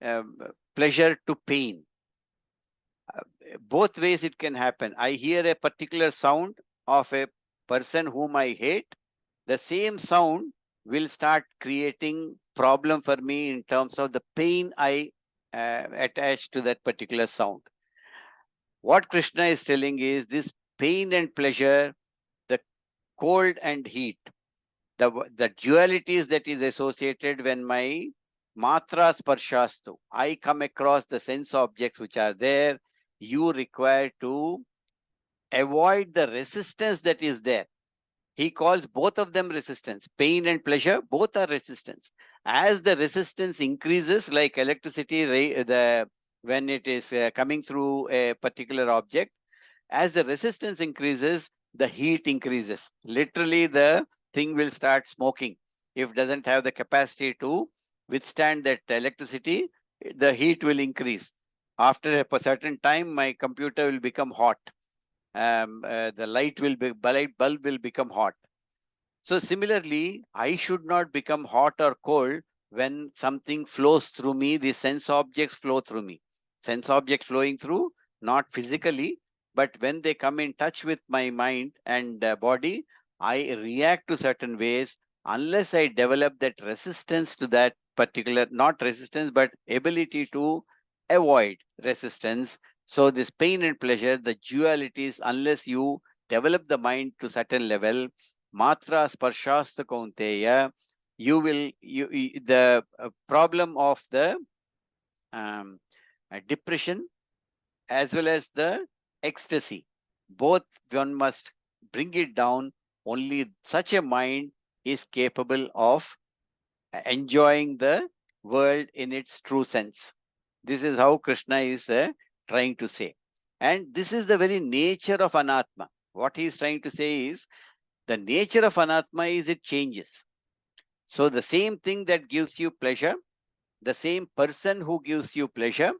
um, pleasure to pain. Both ways it can happen. I hear a particular sound of a person whom I hate, the same sound will start creating problem for me in terms of the pain I attach to that particular sound. What Krishna is telling is this pain and pleasure, the cold and heat, the dualities that is associated when my matra sparshastu, I come across the sense objects which are there, you require to avoid the resistance that is there. He calls both of them resistance. Pain and pleasure, both are resistance. As the resistance increases, like electricity, when it is coming through a particular object, as the resistance increases, the heat increases. Literally, the thing will start smoking. If it doesn't have the capacity to withstand that electricity, the heat will increase. After a certain time, my computer will become hot. The light bulb will become hot. So similarly, I should not become hot or cold when something flows through me, the sense objects flow through me. Sense objects flowing through, not physically, but when they come in touch with my mind and body, I react to certain ways unless I develop that resistance to that particular, not resistance, but ability to avoid resistance. So this pain and pleasure, the dualities, unless you develop the mind to certain level, matra sparshasta kaunteya, the problem of the um, depression as well as the ecstasy, both one must bring it down. Only such a mind is capable of enjoying the world in its true sense. This is how Krishna is trying to say. And this is the very nature of anatma. What he is trying to say is the nature of anatma is it changes. So the same thing that gives you pleasure, the same person who gives you pleasure,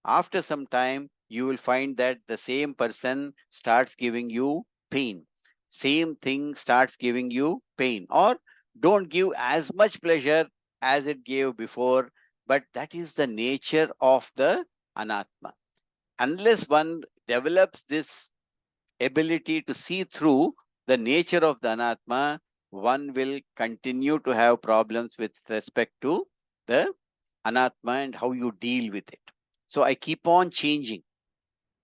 after some time, you will find that the same person starts giving you pain. Same thing starts giving you pain, or don't give as much pleasure as it gave before. But that is the nature of the anatma. Unless one develops this ability to see through the nature of the anatma, one will continue to have problems with respect to the anatma and how you deal with it. So I keep on changing.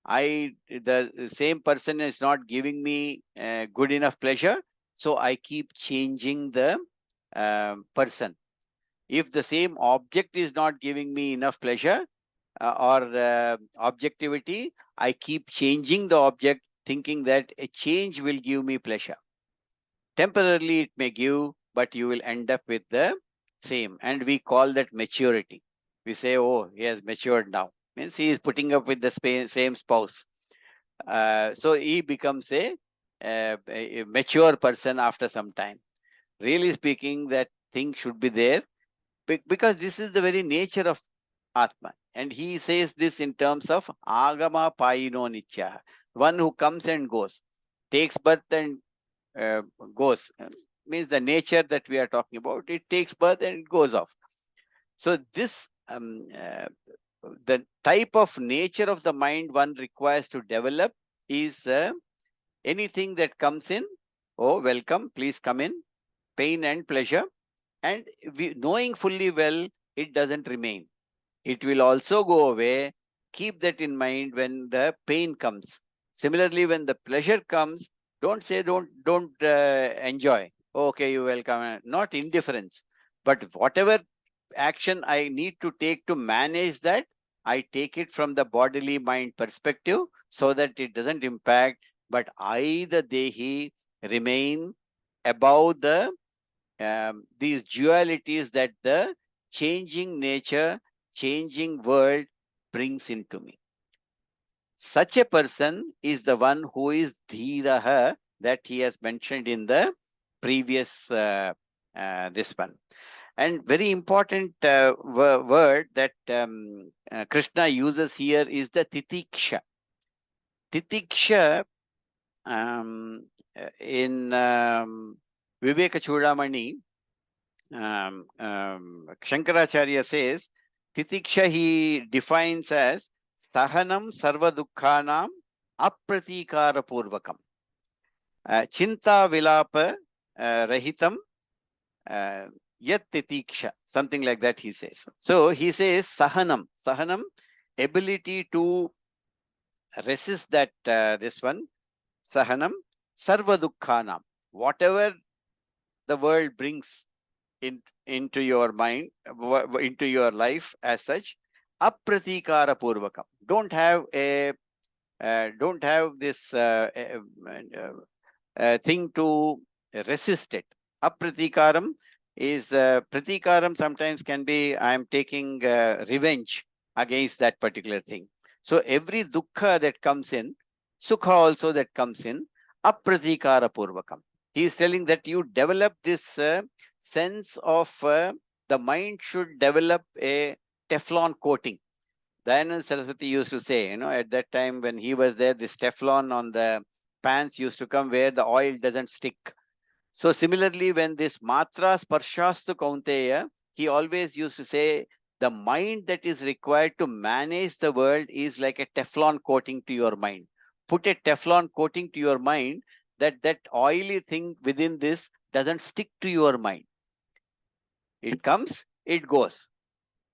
The same person is not giving me good enough pleasure, so I keep changing the person. If the same object is not giving me enough pleasure or objectivity, I keep changing the object, thinking that a change will give me pleasure. Temporarily it may give, but you will end up with the same. And we call that maturity. We say, oh, he has matured now. Means he is putting up with the same spouse. So he becomes a mature person after some time. Really speaking, that thing should be there because this is the very nature of Atma. And he says this in terms of Agama Payino Nitya, one who comes and goes, takes birth and uh, goes. Means the nature that we are talking about, it takes birth and it goes off. So this the type of nature of the mind one requires to develop is anything that comes in, oh, welcome, please come in, pain and pleasure. And knowing fully well, it doesn't remain. It will also go away. Keep that in mind when the pain comes. Similarly, when the pleasure comes, don't say don't enjoy. Okay, you welcome. Not indifference, but whatever action I need to take to manage that, I take it from the bodily mind perspective so that it doesn't impact. But I, the Dehi, remain above these dualities that the changing nature, changing world brings into me. Such a person is the one who is dhiraha that he has mentioned in the previous this one. And very important word that Krishna uses here is the titiksha. Titiksha in Viveka Chudamani, Shankaracharya says, Titiksha he defines as Sahanam Sarva Dukkhanam Apratikara Purvakam. Chinta vilapa rahitam yat titiksha, something like that he says. So he says sahanam. Sahanam, ability to resist that, this one, sahanam, sarva dukkhanam. Whatever the world brings into your mind, into your life as such, apratikara purvakam. Don't have this thing to resist it. Apratikaram is, pratikaram sometimes can be, I am taking revenge against that particular thing. So every dukkha that comes in, sukha also that comes in, apratikara purvakam. He is telling that you develop this sense of, the mind should develop a Teflon coating. Dayanand Saraswati used to say, at that time when he was there, this Teflon on the pans used to come where the oil doesn't stick. So similarly, when this matra sparshastu kaunteya, he always used to say, the mind that is required to manage the world is like a Teflon coating to your mind. Put a Teflon coating to your mind, that oily thing within this doesn't stick to your mind. It comes, it goes.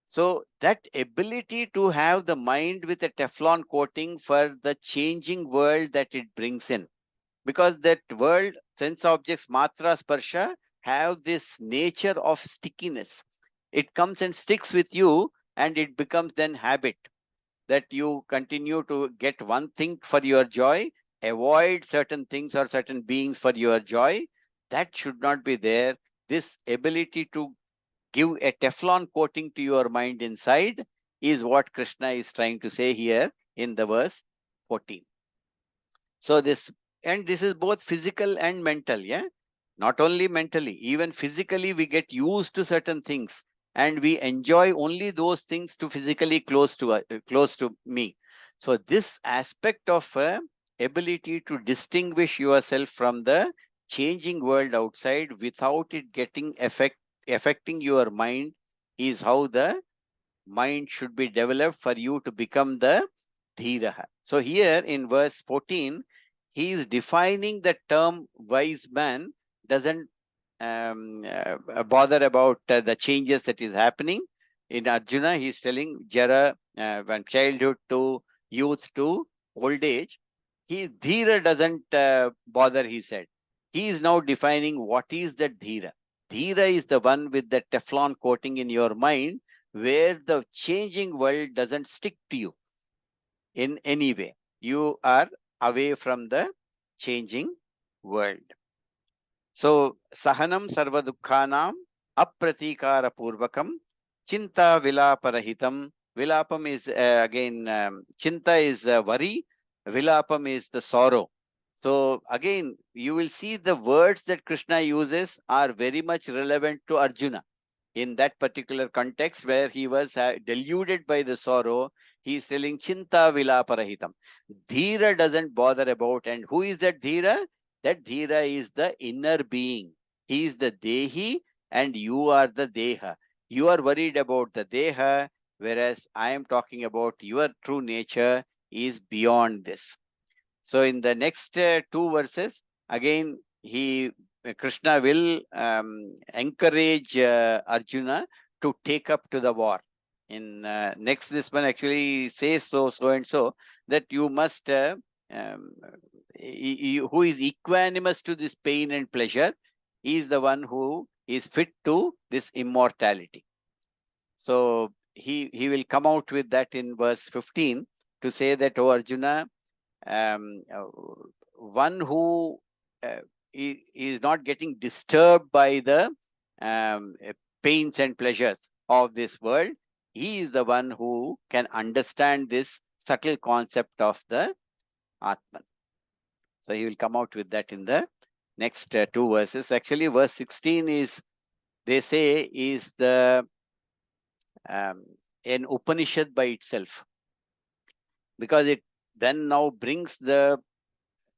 So that ability to have the mind with a Teflon coating for the changing world that it brings in, because that world, sense objects, matra, sparsha, have this nature of stickiness. It comes and sticks with you, and it becomes then habit, that you continue to get one thing for your joy, avoid certain things or certain beings for your joy. That should not be there. This ability to give a Teflon coating to your mind inside is what Krishna is trying to say here in the verse 14. So this is both physical and mental, yeah. Not only mentally, even physically, we get used to certain things, and we enjoy only those things to physically close to me. So this aspect of ability to distinguish yourself from the changing world outside without it getting affecting your mind is how the mind should be developed for you to become the dhiraha. So here in verse 14, he is defining the term wise man, doesn't bother about the changes that is happening. In Arjuna, he is telling Jara, from childhood to youth to old age. Dhira doesn't bother, he said. He is now defining what is that dhira. Dhira is the one with the Teflon coating in your mind, where the changing world doesn't stick to you in any way. You are away from the changing world. So, sahanam sarva dukkhanam apratikara purvakam chinta vilaparahitam. Vilapam is again, chinta is worry, vilapam is the sorrow. So again, you will see the words that Krishna uses are very much relevant to Arjuna. In that particular context where he was deluded by the sorrow, he is telling Chinta Vilaparahitam. Dhira doesn't bother about. And who is that Dhira? That Dhira is the inner being. He is the Dehi and you are the Deha. You are worried about the Deha, whereas I am talking about your true nature is beyond this. So in the next two verses, again, Krishna will encourage Arjuna to take up to the war. In next, this one actually says so and so, that you must, um, who is equanimous to this pain and pleasure, is the one who is fit to this immortality. So he will come out with that in verse 15 to say that, oh Arjuna, um, uh, one who uh, is not getting disturbed by the pains and pleasures of this world, he is the one who can understand this subtle concept of the Atman. So he will come out with that in the next two verses. Actually, verse 16 is, they say, is the an Upanishad by itself, because it then now brings the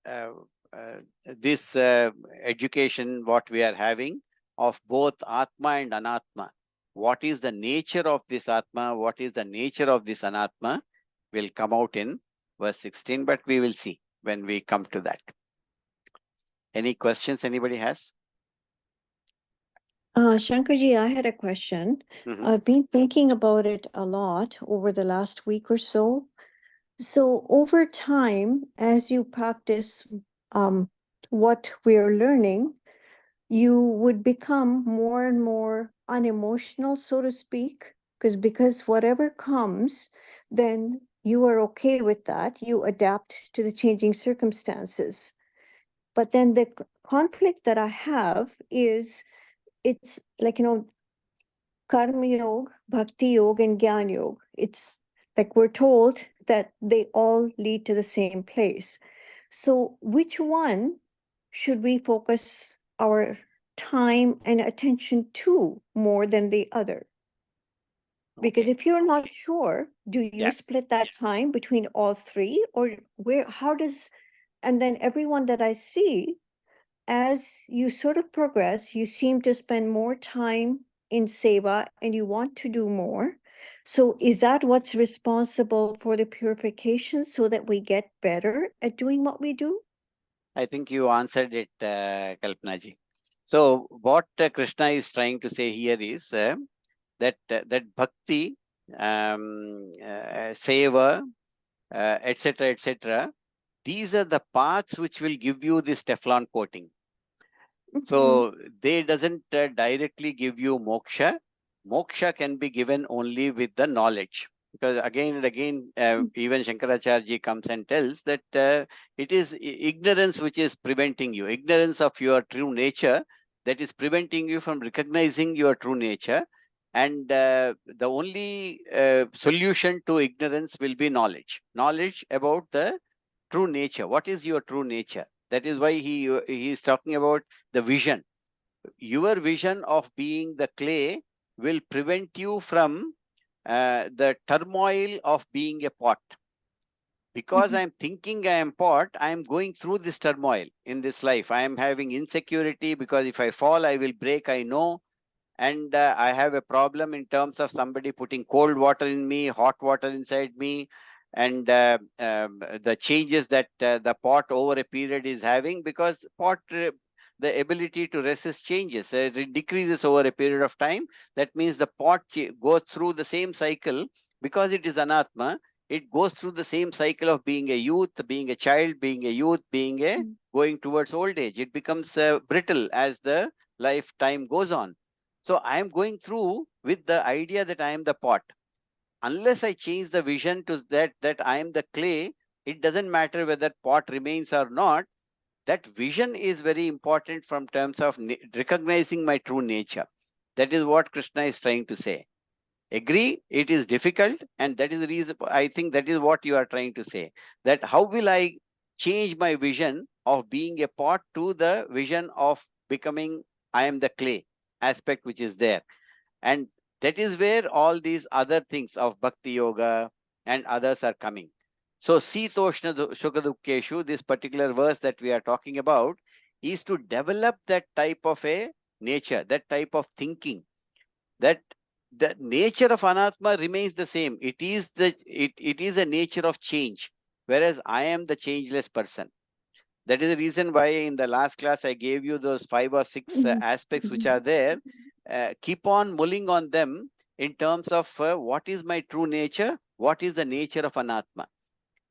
uh, uh, this education what we are having of both Atma and Anatma. What is the nature of this Atma? What is the nature of this Anatma? Will come out in verse 16, but we will see when we come to that. Any questions anybody has? Shankarji, I had a question. Mhm. I've been thinking about it a lot over the last week or so. So, over time, as you practice um, what we're learning, you would become more and more unemotional, so to speak, because whatever comes, then you are okay with that. You adapt to the changing circumstances. But then the conflict that I have is it's like, karma yoga, bhakti yoga, and gyan yoga. It's like we're told that they all lead to the same place. So, which one should we focus our time and attention to more than the other? Because Okay. if you're not sure, do you Yeah. split that time between all three, or where? How does? And then everyone that I see, as you sort of progress, you seem to spend more time in seva and you want to do more. So, is that what's responsible for the purification so that we get better at doing what we do? I think you answered it, Kalpana ji. So what Krishna is trying to say here is that bhakti, seva, etc., etc. These are the paths which will give you this Teflon coating. Mhm, So they doesn't directly give you moksha. Moksha can be given only with the knowledge. Because again and again, even Shankaracharya comes and tells that it is ignorance which is preventing you, ignorance of your true nature that is preventing you from recognizing your true nature. And the only solution to ignorance will be knowledge, knowledge about the true nature. What is your true nature? That is why he is talking about the vision. Your vision of being the clay will prevent you from the turmoil of being a pot. Because mhm, I'm thinking I am pot, I am going through this turmoil in this life. I am having insecurity because if I fall, I will break. I know. And I have a problem in terms of somebody putting cold water in me, hot water inside me, and the changes that the pot over a period is having, because pot the ability to resist changes, it decreases over a period of time. That means the pot goes through the same cycle because it is anatma. It goes through the same cycle of being a youth, being a child, being a youth, being a mm, going towards old age. It becomes brittle as the lifetime goes on. So I am going through with the idea that I am the pot. Unless I change the vision to that I am the clay, it doesn't matter whether pot remains or not. That vision is very important from terms of recognizing my true nature. That is what Krishna is trying to say. Agree, it is difficult, and that is the reason. I think that is what you are trying to say. That how will I change my vision of being a pot to the vision of becoming I am the clay aspect which is there. And that is where all these other things of bhakti yoga and others are coming. So, Sitoshna Shukadukeshu, this particular verse that we are talking about, is to develop that type of a nature, that type of thinking, that the nature of anatma remains the same. It is a nature of change, whereas I am the changeless person. That is the reason why in the last class I gave you those 5 or 6 mhm, aspects which mhm, are there. Keep on mulling on them in terms of what is my true nature, what is the nature of anatma.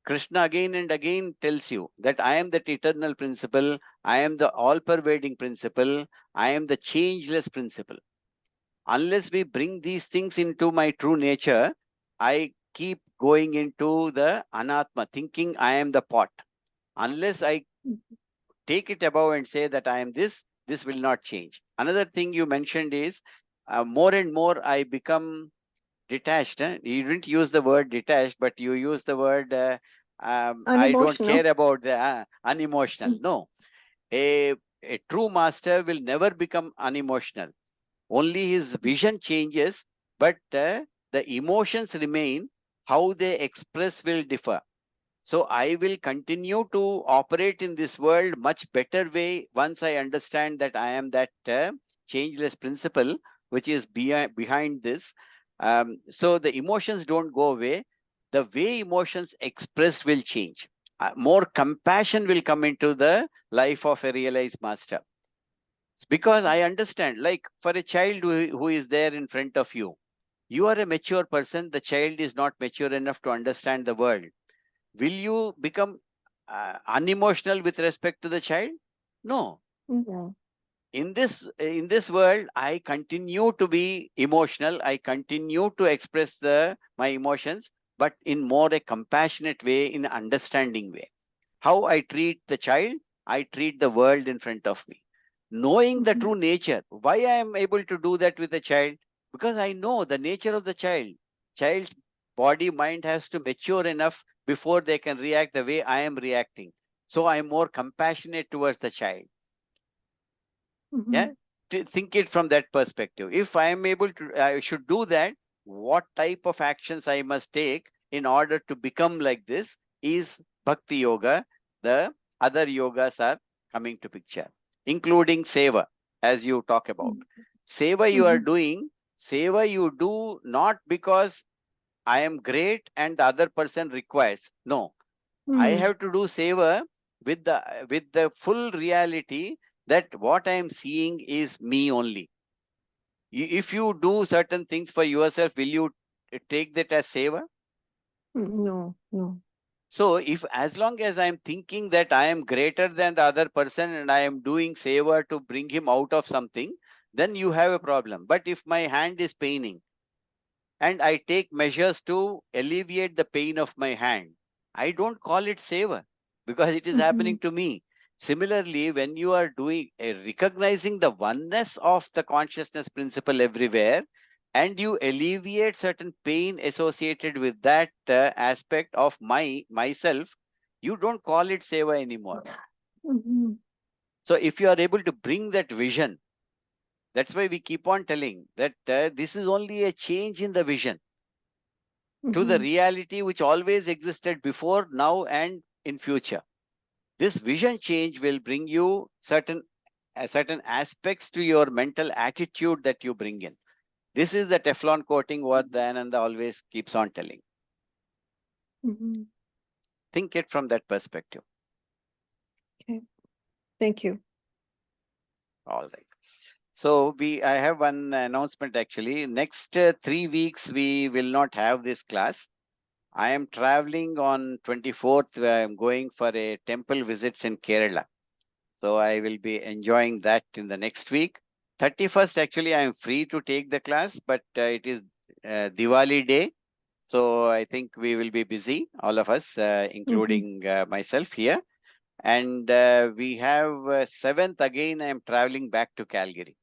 Krishna again and again tells you that I am that eternal principle, I am the all pervading principle, I am the changeless principle. Unless we bring these things into my true nature, I keep going into the anatma, thinking I am the pot. Unless I take it above and say that I am this will not change. Another thing you mentioned is more and more I become detached. You didn't use the word detached, but you use the word I don't unemotional. care about the unemotional. Mm, No, a true master will never become unemotional. Only his vision changes, but the emotions remain. How they express will differ. So I will continue to operate in this world much better way once I understand that I am that changeless principle which is behind this. So the emotions don't go away. The way emotions expressed will change. more compassion will come into the life of a realized master. Because I understand, like for a child who is there in front of you, you are a mature person, the child is not mature enough to understand the world. Will you become unemotional with respect to the child? No. Yeah. In this world, I continue to be emotional. I continue to express my emotions, but in more a compassionate way, in understanding way. How I treat the child, I treat the world in front of me. Knowing the Mhm. true nature, why I am able to do that with the child? Because I know the nature of the child. Child's body, mind has to mature enough before they can react the way I am reacting. So I am more compassionate towards the child. Yeah, Mhm. to think it from that perspective. If I am able to, I should do that. What type of actions I must take in order to become like this is bhakti yoga. The other yogas are coming to picture, including seva, as you talk about. Seva you are Mhm. doing, seva you do not because I am great and the other person requires. No, I Mhm. have to do seva with the full reality that what I am seeing is me only. If you do certain things for yourself, will you take that as seva? No, no. So if as long as I am thinking that I am greater than the other person and I am doing seva to bring him out of something, then you have a problem. But if my hand is paining and I take measures to alleviate the pain of my hand, I don't call it seva because it is happening Mhm. to me. Similarly, when you are doing recognizing the oneness of the consciousness principle everywhere, and you alleviate certain pain associated with that aspect of myself, you don't call it seva anymore. Mhm. So if you are able to bring that vision, that's why we keep on telling that this is only a change in the vision to the Mhm. reality which always existed before, now, and in future. This vision change will bring you certain aspects to your mental attitude that you bring in. This is the Teflon coating what Dayananda always keeps on telling. Mhm. Think it from that perspective. Okay. Thank you. All right. So I have one announcement actually. Next 3 weeks we will not have this class. I am traveling on 24th. I am going for a temple visits in Kerala. So I will be enjoying that in the next week. 31st, actually, I am free to take the class, but it is Diwali day. So I think we will be busy, all of us, Mhm. including myself here. And we have 7th again, I am traveling back to Calgary.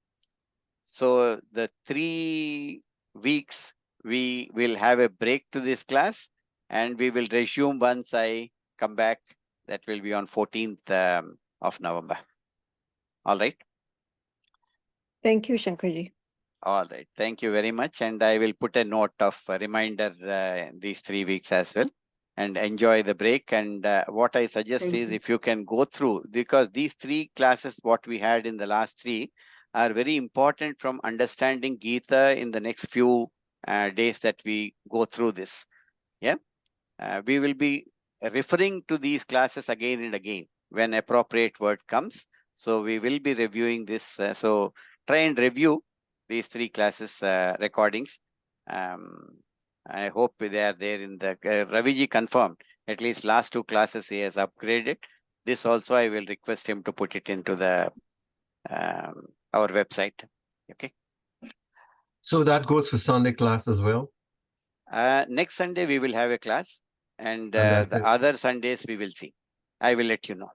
So the 3 weeks, we will have a break to this class and we will resume once I come back. That will be on 14th of November. All right. Thank you, Shankarji. All right. Thank you very much. And I will put a note of a reminder these 3 weeks as well. And enjoy the break. And what I suggest Thank is you. if you can go through, because these 3 classes, what we had in the last 3, are very important from understanding Gita in the next few days that we go through this. Yeah. We will be referring to these classes again and again when appropriate word comes. So we will be reviewing this. So try and review these 3 classes recordings. Um, I hope they are there in the Raviji confirmed. At least last 2 classes he has upgraded. This also I will request him to put it into the our website. Okay. So that goes for Sunday class as well, Next Sunday we will have a class, and and that's the it. other Sundays we will see. I will let you know.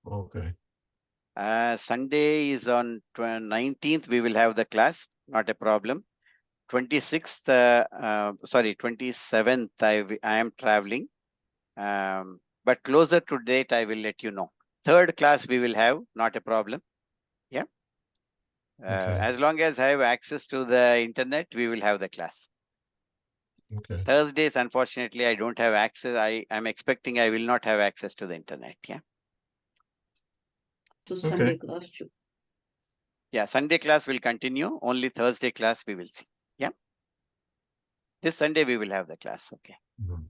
Okay. Sunday is on 19th. We will have the class. Not a problem. 26th, sorry, 27th, I am traveling. But closer to date, I will let you know. Third class we will have. Not a problem. Yeah. Okay. As long as I have access to the internet, we will have the class. Okay. Thursdays, unfortunately, I don't have access. I am expecting I will not have access to the internet. Yeah. So Okay. Sunday class too. Yeah. Sunday class will continue. Only Thursday class we will see. Yeah. This Sunday we will have the class. Okay. Mhm.